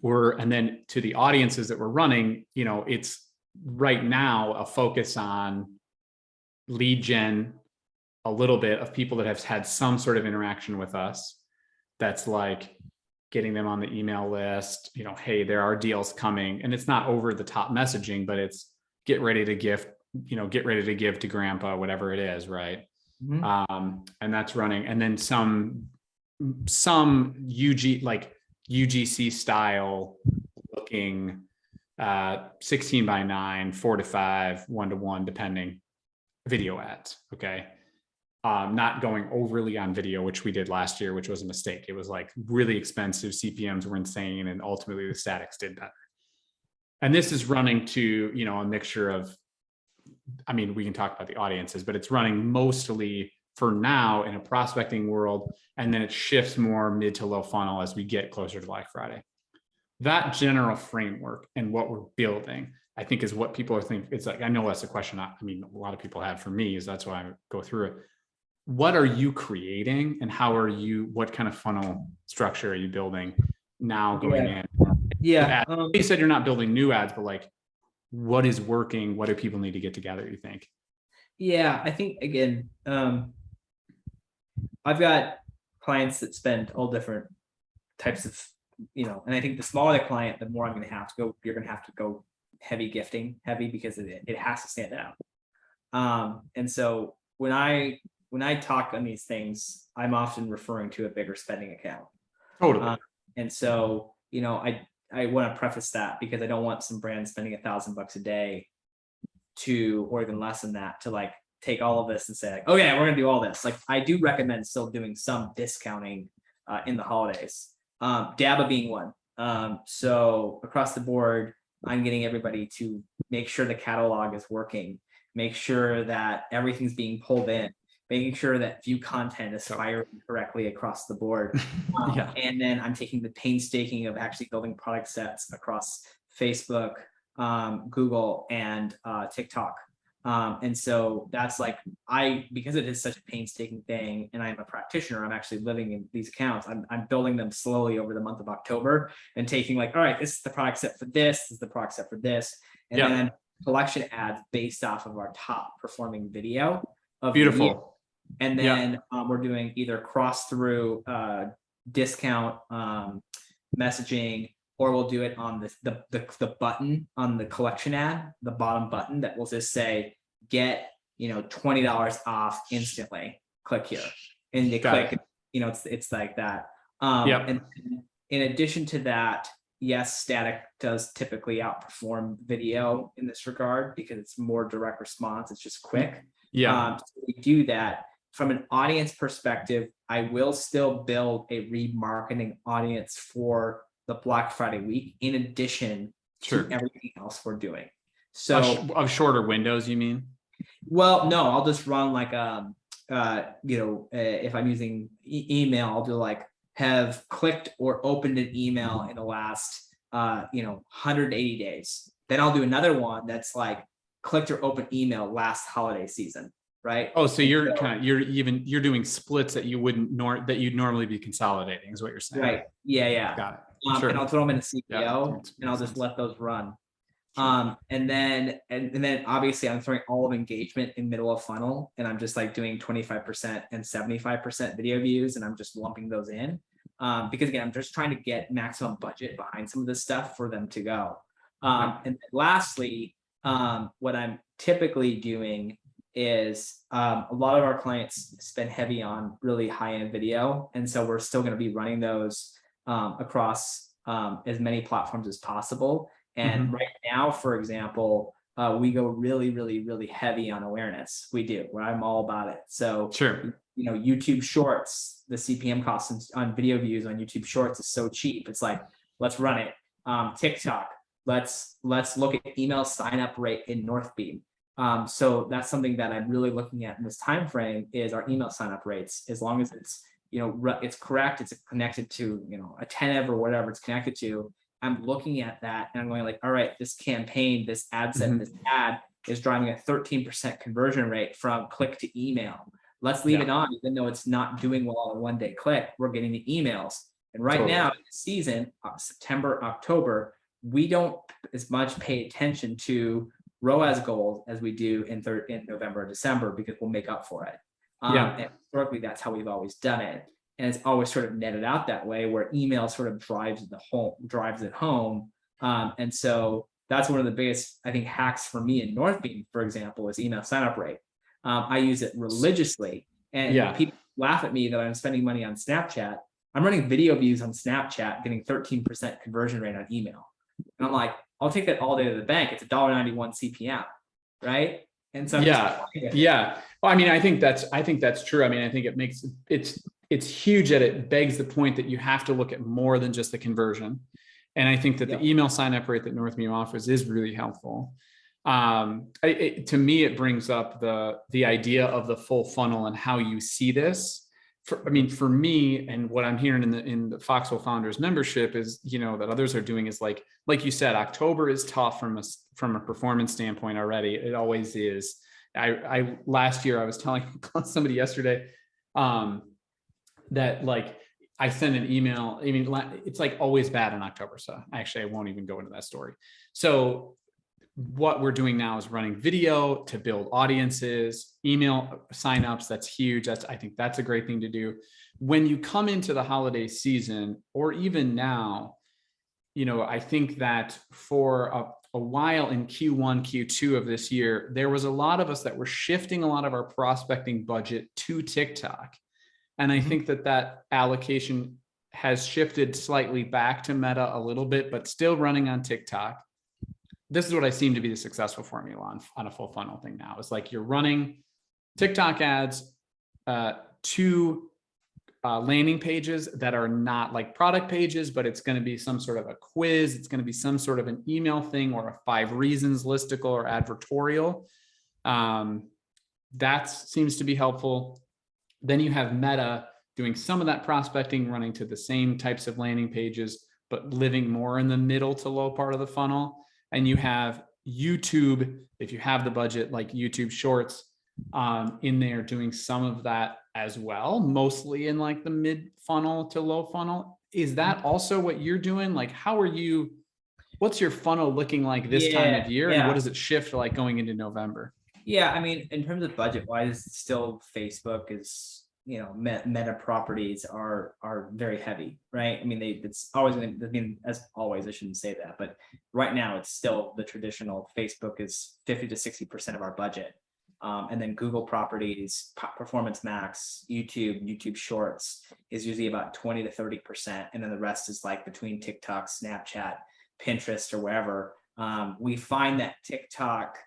then to the audiences that we're running, it's right now a focus on lead gen, a little bit of people that have had some sort of interaction with us. That's like getting them on the email list, hey, there are deals coming, and it's not over the top messaging, but it's get ready to give to grandpa, whatever it is. Right. Mm-hmm. And that's running. And then some UGC style looking 16:9, 4:5, 1:1, depending, video ads. Okay. Not going overly on video, which we did last year, which was a mistake. It was like really expensive. CPMs were insane. And ultimately the statics did better. And this is running to, a mixture of, we can talk about the audiences, but it's running mostly for now in a prospecting world. And then it shifts more mid to low funnel as we get closer to Black Friday. That general framework and what we're building, I think, is what people are thinking. It's like, I know that's a question a lot of people have for me, is that's why I go through it. What are you creating, and what kind of funnel structure are you building now going in? Yeah. You said you're not building new ads, but like, what is working? What do people need to get together, you think? Yeah, I think, again, I've got clients that spend all different types of, and I think the smaller the client, the more you're going to have to go heavy gifting, because it has to stand out. And so when I talk on these things, I'm often referring to a bigger spending account. Totally. And so, I want to preface that because I don't want some brand spending $1,000 a day or even less than that to like take all of this and say, like, oh yeah, we're going to do all this. Like, I do recommend still doing some discounting in the holidays, DABA being one. So across the board, I'm getting everybody to make sure the catalog is working, make sure that everything's being pulled in, making sure that view content is firing correctly across the board. Yeah. And then I'm taking the painstaking of actually building product sets across Facebook, Google, and TikTok. And so that's like, because it is such a painstaking thing, and I'm a practitioner, I'm actually living in these accounts. I'm building them slowly over the month of October and taking like, all right, this is the product set for this is the product set for this. And then collection ads based off of our top performing video of beautiful. And then we're doing either cross through discount messaging, or we'll do it on the button on the collection ad, the bottom button that will just say, get, $20 off instantly, click here. And you click, it's like that. And in addition to that, yes, static does typically outperform video in this regard because it's more direct response. It's just quick. So we do that. From an audience perspective, I will still build a remarketing audience for the Black Friday week, in addition to everything else we're doing. So of shorter windows, you mean? Well, no, I'll just run like if I'm using email, I'll do like have clicked or opened an email in the last 180 days. Then I'll do another one that's like clicked or open email last holiday season, right? Oh, so you're you're doing splits that you wouldn't that you'd normally be consolidating, is what you're saying. Right. Yeah. Got it. Sure. And I'll throw them in a CPO, Yeah, and I'll just sense. let those run. Sure. And then obviously I'm throwing all of engagement in middle of funnel, and I'm just like doing 25% and 75% video views, and I'm just lumping those in. Because again, I'm just trying to get maximum budget behind some of this stuff for them to go. And lastly, what I'm typically doing is a lot of our clients spend heavy on really high-end video, and so we're still going to be running those across as many platforms as possible. And right now, for example, we go really heavy on awareness. We do, where I'm all about it. So sure. YouTube Shorts, the CPM cost on video views on YouTube Shorts is so cheap. It's like, let's run it. TikTok, let's look at email sign up rate in Northbeam. So that's something that I'm really looking at in this time frame is our email sign up rates. As long as it's it's correct, it's connected to a attentive or whatever it's connected to. I'm looking at that and I'm going like, all right, this campaign, this ad set, this ad is driving a 13% conversion rate from click to email. Let's leave it on, even though it's not doing well on a one-day click. We're getting the emails. And right now in the season, September, October, we don't as much pay attention to ROAS goals as we do in November or December, because we'll make up for it. And historically, that's how we've always done it. And it's always sort of netted out that way, where email sort of drives it home. And so that's one of the biggest, I think, hacks for me in Northbeam, for example, is email sign up rate. I use it religiously, and people laugh at me that I'm spending money on Snapchat. I'm running video views on Snapchat, getting 13% conversion rate on email. And I'm like, I'll take that all day to the bank. It's $1.91 CPM, right? And so well, I mean, I think that's true. I mean, I think it makes it's huge that it begs the point that you have to look at more than just the conversion. And I think that the email sign up rate that Northbeam offers is really helpful. To me, it brings up the idea of the full funnel and how you see this. For me, and what I'm hearing in the Foxwell Founders membership is, that others are doing is like you said, October is tough from a performance standpoint already. It always is. I last year I was telling somebody yesterday that like I send an email. I mean, it's like always bad in October. So actually, I won't even go into that story. So what we're doing now is running video to build audiences, email signups. That's huge. I think that's a great thing to do. When you come into the holiday season, or even now, I think that for a while in Q1, Q2 of this year, there was a lot of us that were shifting a lot of our prospecting budget to TikTok. And I think that allocation has shifted slightly back to Meta a little bit, but still running on TikTok. This is what I seem to be the successful formula on a full funnel thing now. It's like you're running TikTok ads to landing pages that are not like product pages, but it's going to be some sort of a quiz. It's going to be some sort of an email thing, or a 5 reasons listicle or advertorial. That seems to be helpful. Then you have Meta doing some of that prospecting, running to the same types of landing pages, but living more in the middle to low part of the funnel. And you have YouTube, if you have the budget, like YouTube Shorts in there doing some of that as well, mostly in like the mid funnel to low funnel. Is that also what you're doing? Like, what's your funnel looking like this time of year? And what does it shift like going into November? Yeah, I mean, in terms of budget wise, still Facebook is, Meta properties are very heavy, right? I mean, it's always, as always, I shouldn't say that, but right now it's still the traditional. Facebook is 50 to 60% of our budget. And then Google properties, Performance Max, YouTube Shorts is usually about 20 to 30%. And then the rest is like between TikTok, Snapchat, Pinterest, or wherever. We find that TikTok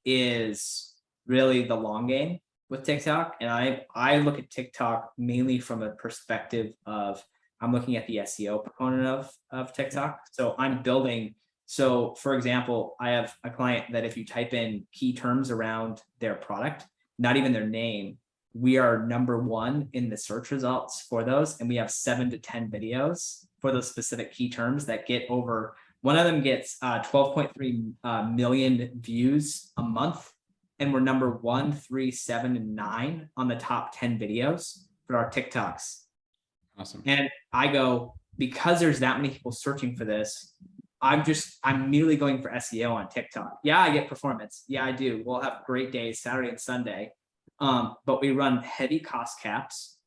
is really the long game with TikTok. And I look at TikTok mainly from a perspective of, I'm looking at the SEO component of TikTok. So I'm building. So for example, I have a client that if you type in key terms around their product, not even their name, we are #1 in the search results for those. And we have 7 to 10 videos for those specific key terms that get over. One of them gets 12.3 million views a month, and we're number 1, 3, 7, and 9 on the top 10 videos for our TikToks. Awesome. And I go, because there's that many people searching for this, I'm merely going for SEO on TikTok. Yeah, I get performance. Yeah, I do. We'll have great days, Saturday and Sunday. But we run heavy cost caps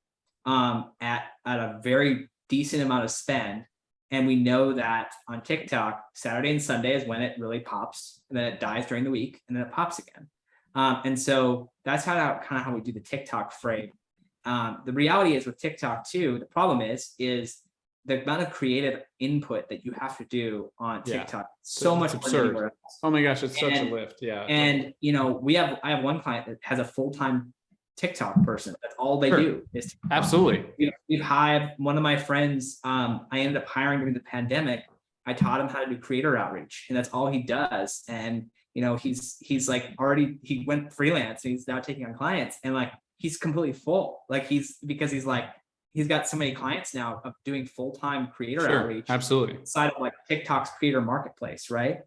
at a very decent amount of spend. And we know that on TikTok, Saturday and Sunday is when it really pops, and then it dies during the week, and then it pops again. And so that's kind of how we do the TikTok frame. The reality is with TikTok too, the problem is the amount of creative input that you have to do on TikTok. So much more than anywhere else. Oh my gosh, it's such a lift. Yeah. And I have one client that has a full-time TikTok person. That's all they do is TikTok. Absolutely. We've hired one of my friends. I ended up hiring during the pandemic. I taught him how to do creator outreach, and that's all he does. And he's like he went freelance, and he's now taking on clients, and like he's completely full. Like he's got so many clients now of doing full-time creator outreach. Absolutely. Inside of like TikTok's creator marketplace, right?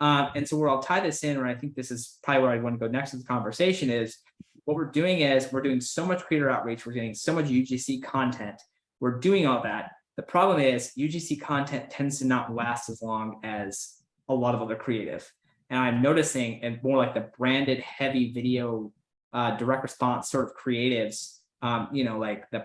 And so where I'll tie this in, or I think this is probably where I want to go next in the conversation, is what we're doing is we're doing so much creator outreach. We're getting so much UGC content. We're doing all that. The problem is UGC content tends to not last as long as a lot of other creative. And I'm noticing, and more like the branded heavy video, direct response sort of creatives, like the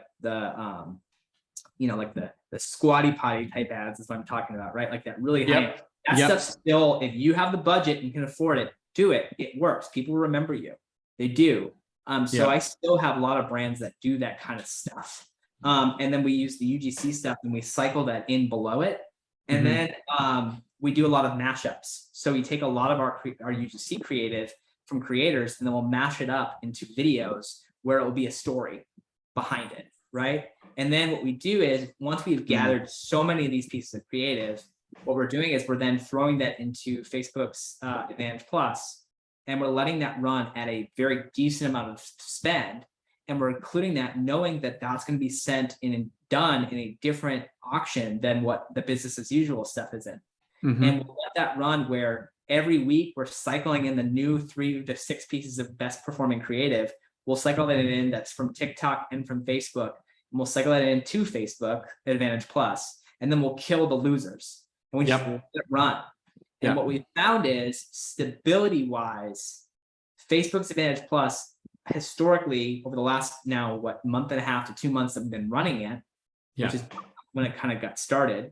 squatty potty type ads is what I'm talking about, right? Like that really high. That stuff still, if you have the budget and you can afford it, do it. It works. People remember you. They do. So I still have a lot of brands that do that kind of stuff. And then we use the UGC stuff and we cycle that in below it. And then we do a lot of mashups. So we take a lot of our UGC creative from creators, and then we'll mash it up into videos where it will be a story behind it, right? And then what we do is, once we've gathered so many of these pieces of creative, what we're doing is we're then throwing that into Facebook's Advantage Plus, and we're letting that run at a very decent amount of spend. And we're including that, knowing that that's going to be sent in and done in a different auction than what the business as usual stuff is in. And we'll let that run where every week we're cycling in the new 3 to 6 pieces of best performing creative. We'll cycle that in that's from TikTok and from Facebook. And we'll cycle that into Facebook Advantage Plus, and then we'll kill the losers. And we just let it run. And what we found is, stability wise, Facebook's Advantage Plus historically over the last month and a half to 2 months that we've been running it, which is when it kind of got started,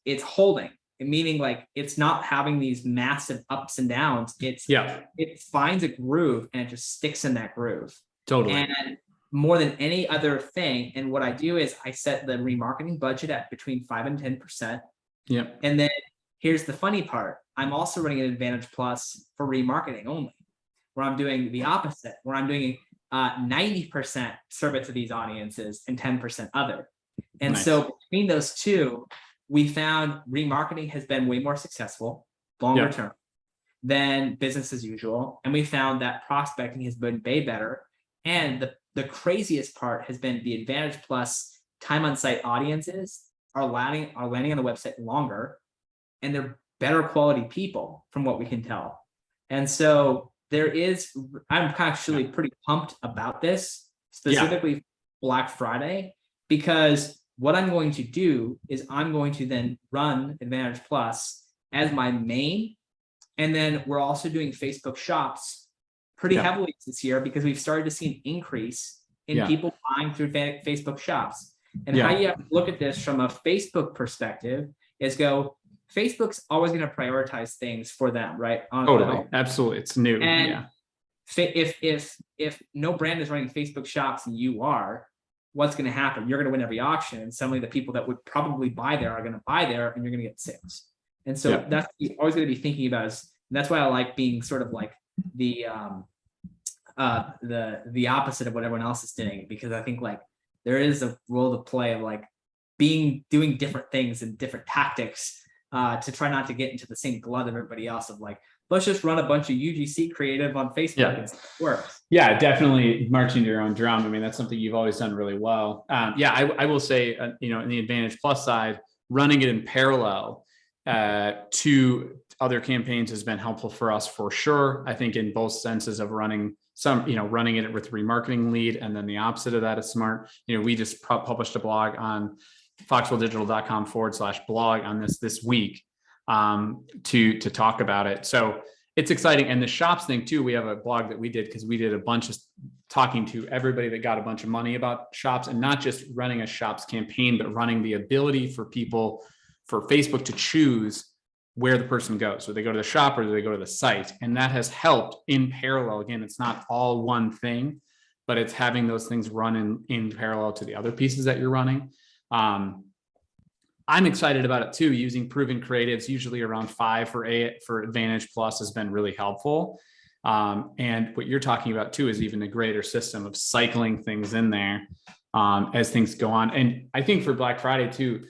it's holding. Meaning like it's not having these massive ups and downs. It finds a groove and it just sticks in that groove. Totally. And more than any other thing. And what I do is I set the remarketing budget at between 5 and 10%. And then here's the funny part. I'm also running an Advantage Plus for remarketing only, where I'm doing the opposite, where I'm doing 90% service to these audiences and 10% other. And so between those two, we found remarketing has been way more successful, longer term, than business as usual. And we found that prospecting has been way better. And the craziest part has been the Advantage Plus time on site audiences are landing on the website longer, and they're better quality people from what we can tell. And so I'm actually pretty pumped about this, specifically Black Friday, because what I'm going to do is I'm going to then run Advantage Plus as my main. And then we're also doing Facebook shops pretty heavily this year, because we've started to see an increase in people buying through Facebook shops. And how you have to look at this from a Facebook perspective is Facebook's always going to prioritize things for them, right? Totally. Absolutely. It's new. And if no brand is running Facebook shops and you are, what's going to happen? You're going to win every auction, and suddenly the people that would probably buy there are going to buy there, and you're going to get sales. And so that's what you're always going to be thinking about. And that's why I like being sort of like the opposite of what everyone else is doing, because I think like there is a role to play of like doing different things and different tactics to try not to get into the same glut of everybody else of like, let's just run a bunch of UGC creative on Facebook and see if it works. Yeah, definitely marching to your own drum. I mean, that's something you've always done really well. I will say, in the Advantage Plus side, running it in parallel to other campaigns has been helpful for us for sure. I think in both senses of running it with remarketing lead, and then the opposite of that is smart. We just published a blog on foxwelldigital.com/blog on this week to talk about it. So it's exciting. And the shops thing too, we have a blog that we did because we did a bunch of talking to everybody that got a bunch of money about shops, and not just running a shops campaign, but running the ability for people, for Facebook to choose where the person goes. So they go to the shop or do they go to the site? And that has helped in parallel. Again, it's not all one thing, but it's having those things run in parallel to the other pieces that you're running. I'm excited about it too. Using proven creatives, usually around 5 for Advantage Plus, has been really helpful. And what you're talking about too is even a greater system of cycling things in there as things go on. And I think for Black Friday too,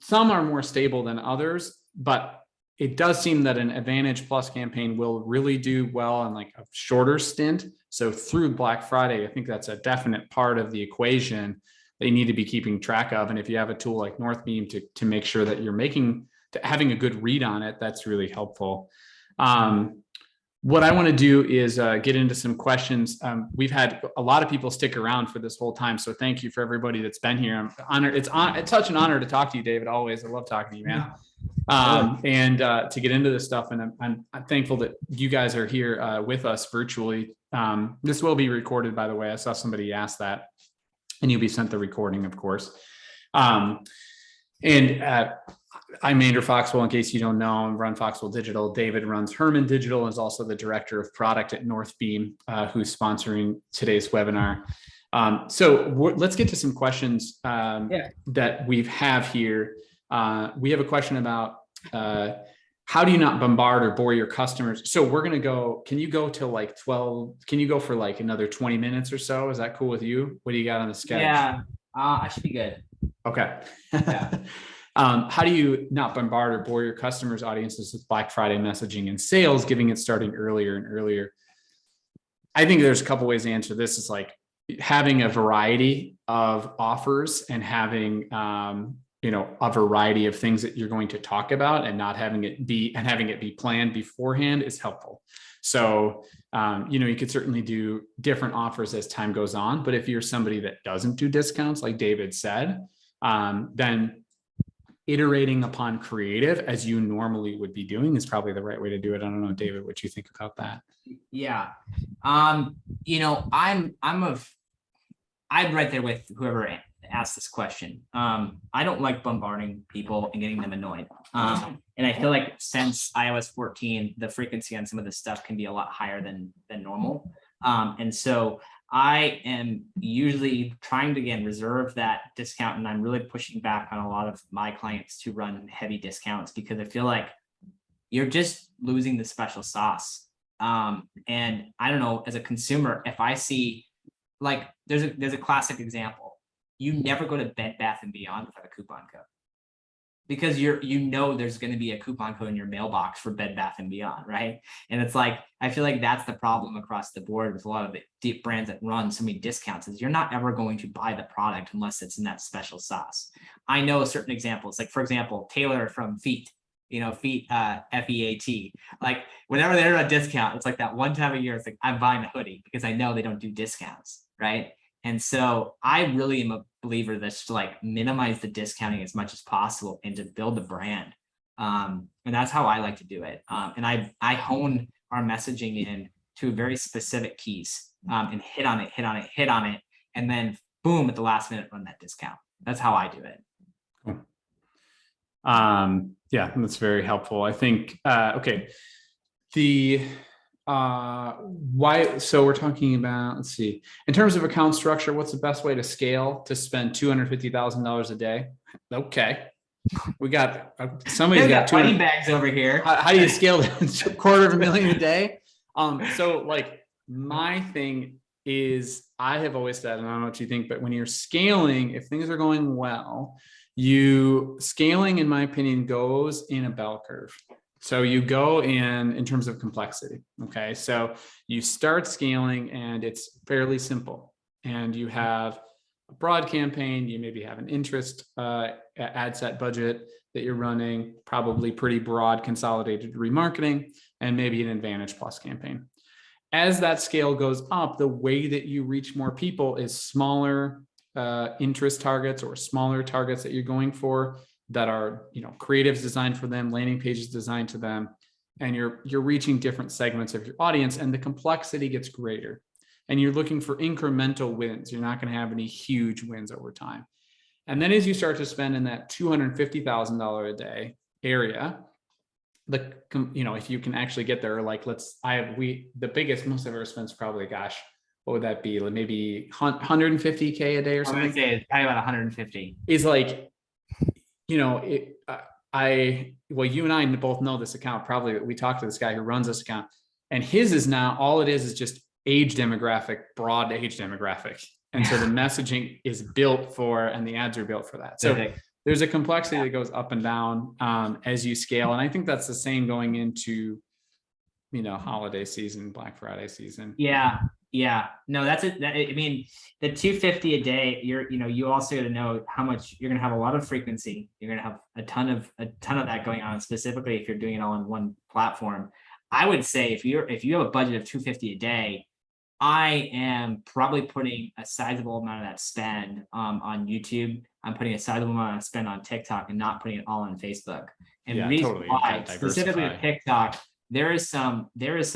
some are more stable than others, but it does seem that an Advantage Plus campaign will really do well in like a shorter stint. So through Black Friday, I think that's a definite part of the equation that you need to be keeping track of. And if you have a tool like Northbeam to make sure that you're having a good read on it, that's really helpful. What I want to do is get into some questions. We've had a lot of people stick around for this whole time, so thank you for everybody that's been here. I'm honored. It's such an honor to talk to you, David. Always, I love talking to you, man. And to get into this stuff, and I'm thankful that you guys are here with us virtually. This will be recorded, by the way. I saw somebody ask that, and you'll be sent the recording, of course. I'm Andrew Foxwell, in case you don't know. I run Foxwell Digital. David runs Herrmann Digital and is also the director of product at Northbeam, who's sponsoring today's webinar. So let's get to some questions that we have here. We have a question about how do you not bombard or bore your customers? So we're going to go, can you go till like 12? Can you go for like another 20 minutes or so? Is that cool with you? What do you got on the schedule? Yeah, I should be good. Okay. Yeah. How do you not bombard or bore your customers' audiences with Black Friday messaging and sales, giving it starting earlier and earlier? I think there's a couple ways to answer this. It's like having a variety of offers and having, a variety of things that you're going to talk about, and not having it be planned beforehand is helpful. So, you could certainly do different offers as time goes on, but if you're somebody that doesn't do discounts, like David said, then iterating upon creative as you normally would be doing is probably the right way to do it. I don't know, David, what you think about that. Yeah. I'm right there with whoever asked this question. I don't like bombarding people and getting them annoyed. And I feel like since iOS 14, the frequency on some of this stuff can be a lot higher than normal. And so I am usually trying to, again, reserve that discount, and I'm really pushing back on a lot of my clients to run heavy discounts, because I feel like you're just losing the special sauce. And I don't know, as a consumer, if I see, like, there's a classic example. You never go to Bed Bath & Beyond without a coupon code, because there's going to be a coupon code in your mailbox for Bed Bath & Beyond, right? And it's like, I feel like that's the problem across the board with a lot of the deep brands that run so many discounts, is you're not ever going to buy the product unless it's in that special sauce. I know certain examples, like, for example, Taylor from Feet, Feet, FEAT, like, whenever they're on a discount, it's like that one time a year, it's like, I'm buying a hoodie because I know they don't do discounts, right? And so I really am a believer that's to like minimize the discounting as much as possible and to build the brand. And that's how I like to do it. And I hone our messaging in to very specific keys and hit on it. And then boom, at the last minute, run that discount. That's how I do it. Cool. Yeah, that's very helpful. I think, okay. So we're talking about, let's see, in terms of account structure, what's the best way to scale to spend $250,000 a day? Okay. We got somebody's got 20 bags over here. How do you scale that? $250,000 a day? So like my thing is, I have always said, and I don't know what you think, but when you're scaling, if things are going well, scaling, in my opinion, goes in a bell curve. So you go in terms of complexity. Okay. So you start scaling and it's fairly simple. And you have a broad campaign, you maybe have an interest ad set budget that you're running, probably pretty broad consolidated remarketing, and maybe an Advantage Plus campaign. As that scale goes up, the way that you reach more people is smaller interest targets or smaller targets that you're going for that are, creatives designed for them, landing pages designed to them, and you're reaching different segments of your audience, and the complexity gets greater. And you're looking for incremental wins. You're not going to have any huge wins over time. And then as you start to spend in that $250,000 a day area, if you can actually get there, like the biggest most I've ever spent is probably, gosh, what would that be? Like maybe 150K a day or something. I'm gonna say it's probably about 150. Is like, you and I both know this account. Probably we talked to this guy who runs this account, and his is now all it is just age demographic, broad age demographic. And so the messaging is built for, and the ads are built for that. So there's a complexity that goes up and down as you scale. And I think that's the same going into, holiday season, Black Friday season. Yeah. No, that's it. I mean, the 250 a day, you also got to know how much you're going to have. A lot of frequency. You're going to have a ton of that going on, specifically if you're doing it all on one platform. I would say if you have a budget of 250 a day, I am probably putting a sizable amount of that spend on YouTube. I'm putting a sizable amount of spend on TikTok and not putting it all on Facebook. And the reason why, specifically with TikTok, there is some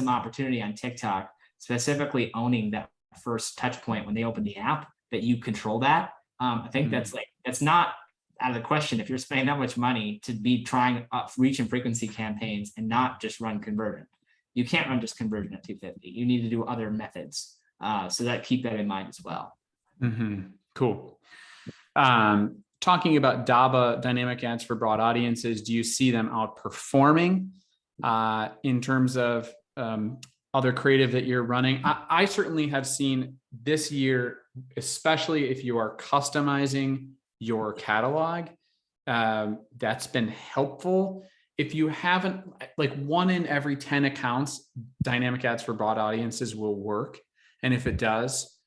opportunity on TikTok, specifically owning that first touch point when they open the app, that you control that. I think that's not out of the question if you're spending that much money to be trying reach and frequency campaigns and not just run conversion. You can't run just conversion at 250. You need to do other methods. So keep that in mind as well. Mm-hmm. Cool. Talking about DABA, dynamic ads for broad audiences, do you see them outperforming in terms of other creative that you're running? I certainly have seen this year, especially if you are customizing your catalog, that's been helpful. If you haven't, like 1 in every 10 accounts, dynamic ads for broad audiences will work. And if it does,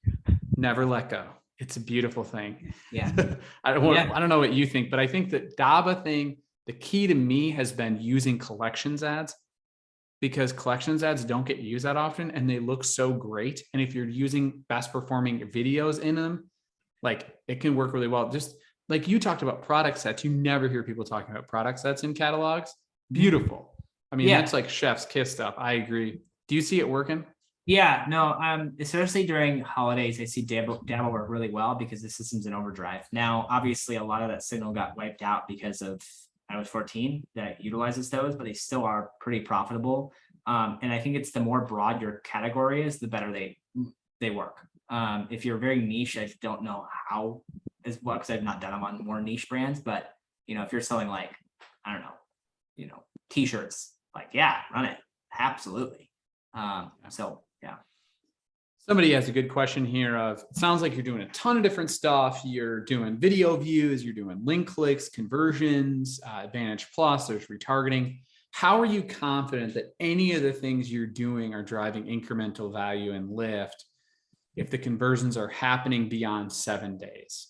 never let go. It's a beautiful thing. Yeah. I don't know what you think, but I think that DABA thing, the key to me has been using collections ads, because collections ads don't get used that often and they look so great. And if you're using best performing videos in them, like it can work really well. Just like you talked about product sets, you never hear people talking about product sets in catalogs. Beautiful. I mean, that's like chef's kiss stuff. I agree. Do you see it working? Yeah, no, especially during holidays, I see Dabble work really well because the system's in overdrive. Now, obviously, a lot of that signal got wiped out because of iOS 14 that utilizes those, but they still are pretty profitable. And I think it's the more broad your category is, the better they work. If you're very niche, I don't know how as well, because I've not done them on more niche brands, but if you're selling like, I don't know, t-shirts, like, run it. Absolutely. So yeah. Somebody has a good question here of, it sounds like you're doing a ton of different stuff. You're doing video views, you're doing link clicks, conversions, Advantage Plus, there's retargeting. How are you confident that any of the things you're doing are driving incremental value and lift if the conversions are happening beyond 7 days?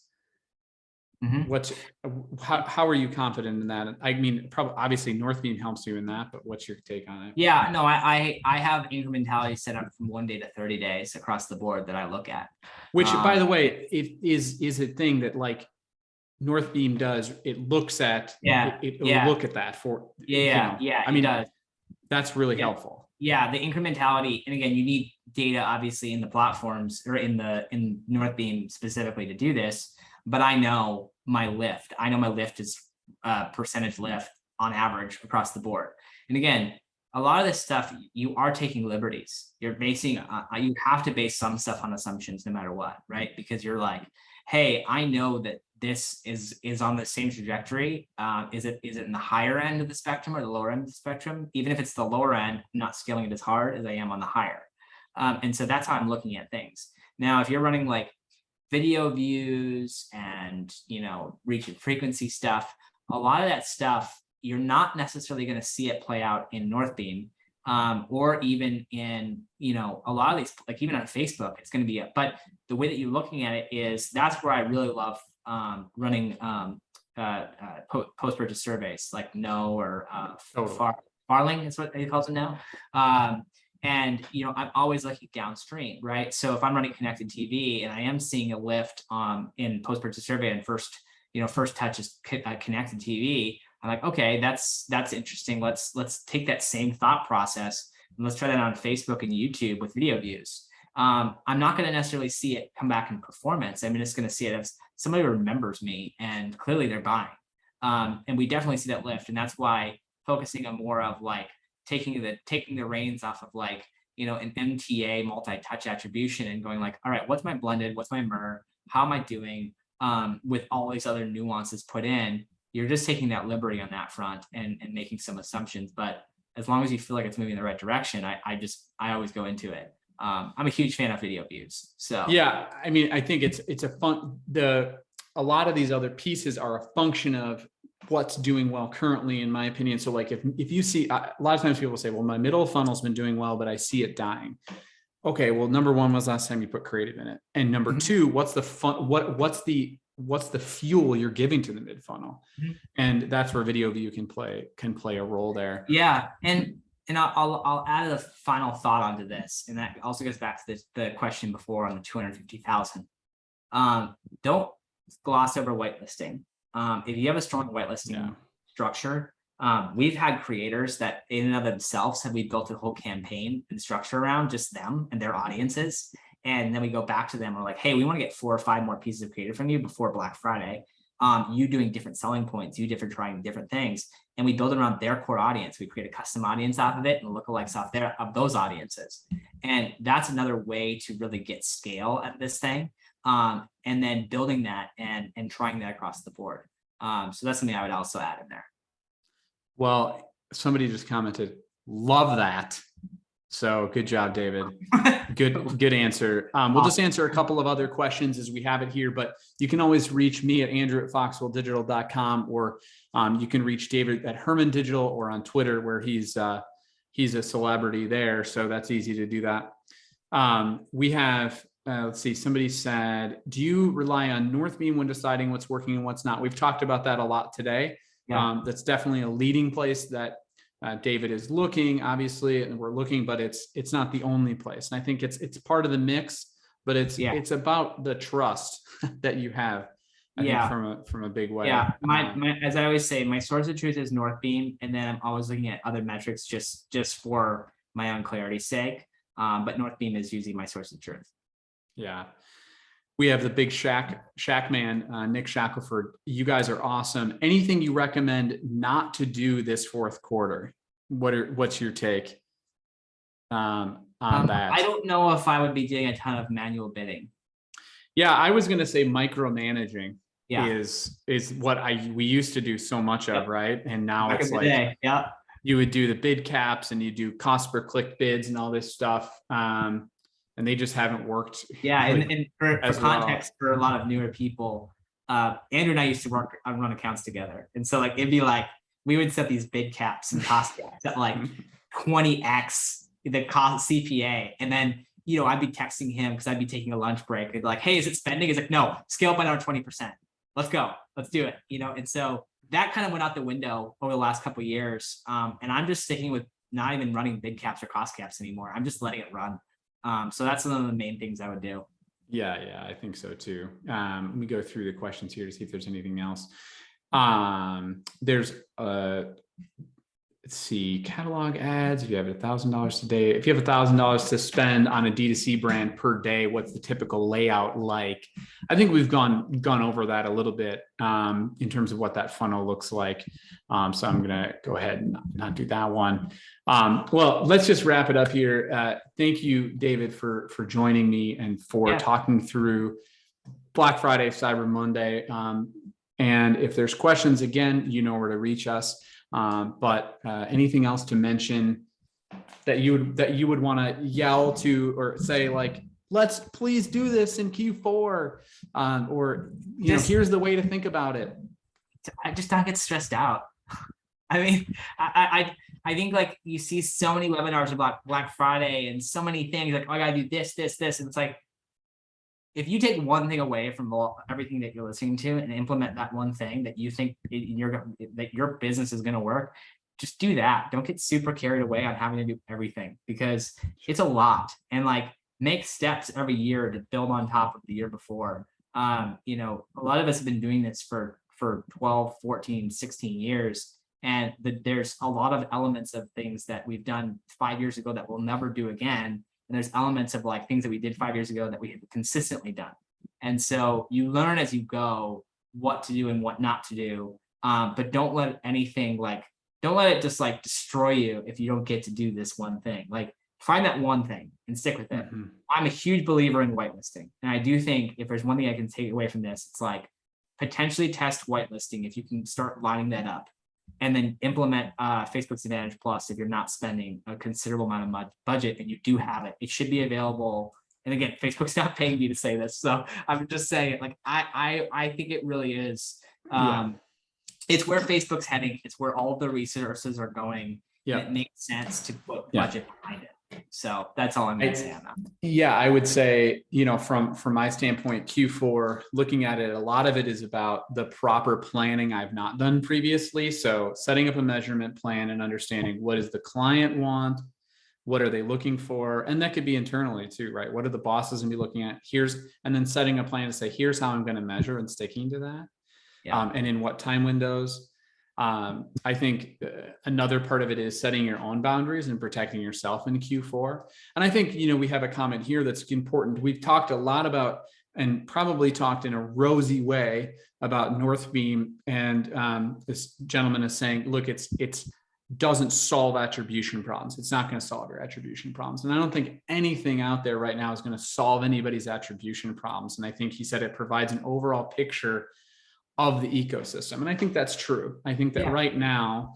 Mm-hmm. How are you confident in that? I mean, probably obviously Northbeam helps you in that, but what's your take on it? Yeah, no, I have incrementality set up from 1 day to 30 days across the board that I look at. Which, by the way, is a thing that like Northbeam does. It looks at it'll look at that for I mean, it does. That's really helpful. Yeah, the incrementality, and again, you need data obviously in the platforms or in Northbeam specifically to do this. But I know my lift. I know my lift is percentage lift on average across the board. And again, a lot of this stuff, you are taking liberties. You're basing, you have to base some stuff on assumptions no matter what, right? Because you're like, hey, I know that this is on the same trajectory. Is it in the higher end of the spectrum or the lower end of the spectrum? Even if it's the lower end, I'm not scaling it as hard as I am on the higher. And so that's how I'm looking at things. Now, if you're running like video views and reach and frequency stuff, a lot of that stuff you're not necessarily going to see it play out in Northbeam, or even in, a lot of these, like even on Facebook, it's going to be, but the way that you're looking at it is that's where I really love running post-purchase surveys like No or Farling is what he calls it now. And I'm always looking downstream, right? So if I'm running connected TV and I am seeing a lift in post-purchase survey and first touch is connected TV, I'm like, okay, that's interesting. Let's take that same thought process and let's try that on Facebook and YouTube with video views. I'm not going to necessarily see it come back in performance. I'm just going to see it as somebody remembers me and clearly they're buying. And we definitely see that lift. And that's why focusing on more of like taking the reins off of like, an MTA multi-touch attribution and going like, all right, what's my blended, what's my MER, how am I doing with all these other nuances put in. You're just taking that liberty on that front and making some assumptions. But as long as you feel like it's moving in the right direction, I always go into it. I'm a huge fan of video views. So yeah, I mean, I think it's a fun, a lot of these other pieces are a function of what's doing well currently, in my opinion. So like if you see, a lot of times people say, well, my middle funnel's been doing well, but I see it dying. Okay, well, number one, was last time you put creative in it? And number two, what's the fun, what's the fuel you're giving to the mid funnel? And that's where video view can play a role there. Yeah. And I'll add a final thought onto this. And that also goes back to the question before on the 250,000. Don't gloss over whitelisting. If you have a strong whitelisting structure, we've had creators that in and of themselves we built a whole campaign and structure around just them and their audiences. And then we go back to them. We're like, hey, we want to get 4 or 5 more pieces of creative from you before Black Friday. You doing different selling points, trying different things. And we build it around their core audience. We create a custom audience off of it and lookalikes off there of those audiences. And that's another way to really get scale at this thing. And then building that and trying that across the board. So that's something I would also add in there. Well, somebody just commented, love that. So good job, David. Good answer. We'll just answer a couple of other questions as we have it here, but you can always reach me at andrew@foxwelldigital.com, or you can reach David at Herrmann Digital or on Twitter, where he's a celebrity there. So that's easy to do that. We have, let's see, somebody said, do you rely on Northbeam when deciding what's working and what's not? We've talked about that a lot today. Yeah. That's definitely a leading place that David is looking, obviously, and we're looking, but it's not the only place. And I think it's part of the mix, but it's about the trust that you have. I think from a big way. Yeah, my as I always say, my source of truth is Northbeam, and then I'm always looking at other metrics just for my own clarity's sake. But Northbeam is usually my source of truth. Yeah. We have the big Shack man, Nick Shackelford. You guys are awesome. Anything you recommend not to do this fourth quarter? What's your take on that? I don't know if I would be doing a ton of manual bidding. Yeah, I was going to say micromanaging is what we used to do so much of, right? And now back it's like you would do the bid caps and you do cost per click bids and all this stuff. And they just haven't worked. Yeah, and for context, for a lot of newer people, Andrew and I used to run accounts together. And so like it'd be like we would set these bid caps and cost caps at like 20x the cost CPA. And then, I'd be texting him because I'd be taking a lunch break. I'd be like, hey, is it spending? He's like, no, scale up by another 20%. Let's go. Let's do it. And so that kind of went out the window over the last couple of years. And I'm just sticking with not even running bid caps or cost caps anymore. I'm just letting it run. So that's one of the main things I would do. Yeah, I think so too. Let me go through the questions here to see if there's anything else. There's let's see, catalog ads. If you have $1,000 today, if you have $1,000 to spend on a D2C brand per day, what's the typical layout like? I think we've gone over that a little bit in terms of what that funnel looks like. So I'm gonna go ahead and not do that one. Well, let's just wrap it up here. Thank you, David, for joining me and for talking through Black Friday, Cyber Monday. And if there's questions, again, you know where to reach us. But anything else to mention that you would want to yell to or say, like, let's please do this in Q4, or here's the way to think about it. I just don't get stressed out. I mean, I think like you see so many webinars about Black Friday and so many things like, oh, I gotta do this, this, this. And it's like, if you take one thing away from everything that you're listening to and implement that one thing that you think that your business is going to work, just do that. Don't get super carried away on having to do everything, because it's a lot. And like, make steps every year to build on top of the year before. You know, a lot of us have been doing this for 12, 14, 16 years. And there's a lot of elements of things that we've done 5 years ago that we'll never do again. And there's elements of like things that we did 5 years ago that we have consistently done. And so you learn as you go what to do and what not to do. But don't let anything like, don't let it just like destroy you if you don't get to do this one thing. Like, find that one thing and stick with it. Mm-hmm. I'm a huge believer in whitelisting. And I do think if there's one thing I can take away from this, it's like potentially test whitelisting if you can start lining that up. And then implement Facebook's Advantage Plus if you're not spending a considerable amount of budget and you do have it. It should be available. And again, Facebook's not paying me to say this, so I'm just saying it. Like I think it really is. It's where Facebook's heading. It's where all of the resources are going. Yeah, it makes sense to put budget behind it. So that's all I'm going to say on that. Yeah, I would say, you know, from my standpoint, Q4, looking at it, a lot of it is about the proper planning I've not done previously. So setting up a measurement plan and understanding what does the client want, what are they looking for, and that could be internally too, right? What are the bosses gonna be looking at? And then setting a plan to say, here's how I'm going to measure and sticking to that, and in what time windows. I think another part of it is setting your own boundaries and protecting yourself in Q4. And I think, you know, we have a comment here that's important. We've talked a lot about, and probably talked in a rosy way about Northbeam. And this gentleman is saying, look, it's doesn't solve attribution problems. It's not going to solve your attribution problems. And I don't think anything out there right now is going to solve anybody's attribution problems. And I think he said it provides an overall picture of the ecosystem. And I think that's true. I think that right now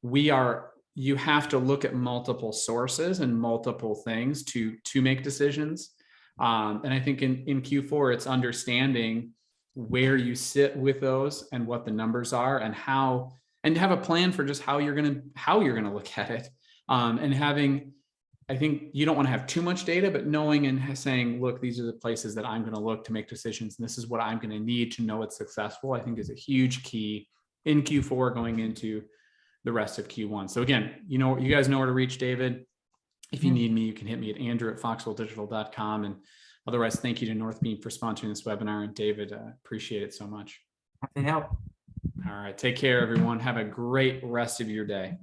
you have to look at multiple sources and multiple things to make decisions. And I think in Q4, it's understanding where you sit with those and what the numbers are and have a plan for just how you're going to look at it. And having, I think you don't want to have too much data, but knowing and saying, look, these are the places that I'm going to look to make decisions. And this is what I'm going to need to know it's successful, I think is a huge key in Q4 going into the rest of Q1. So again, you guys know where to reach David. If you need me, you can hit me at andrew@foxwelldigital.com. And otherwise, thank you to Northbeam for sponsoring this webinar. And David, appreciate it so much. Happy to help. All right. Take care, everyone. Have a great rest of your day.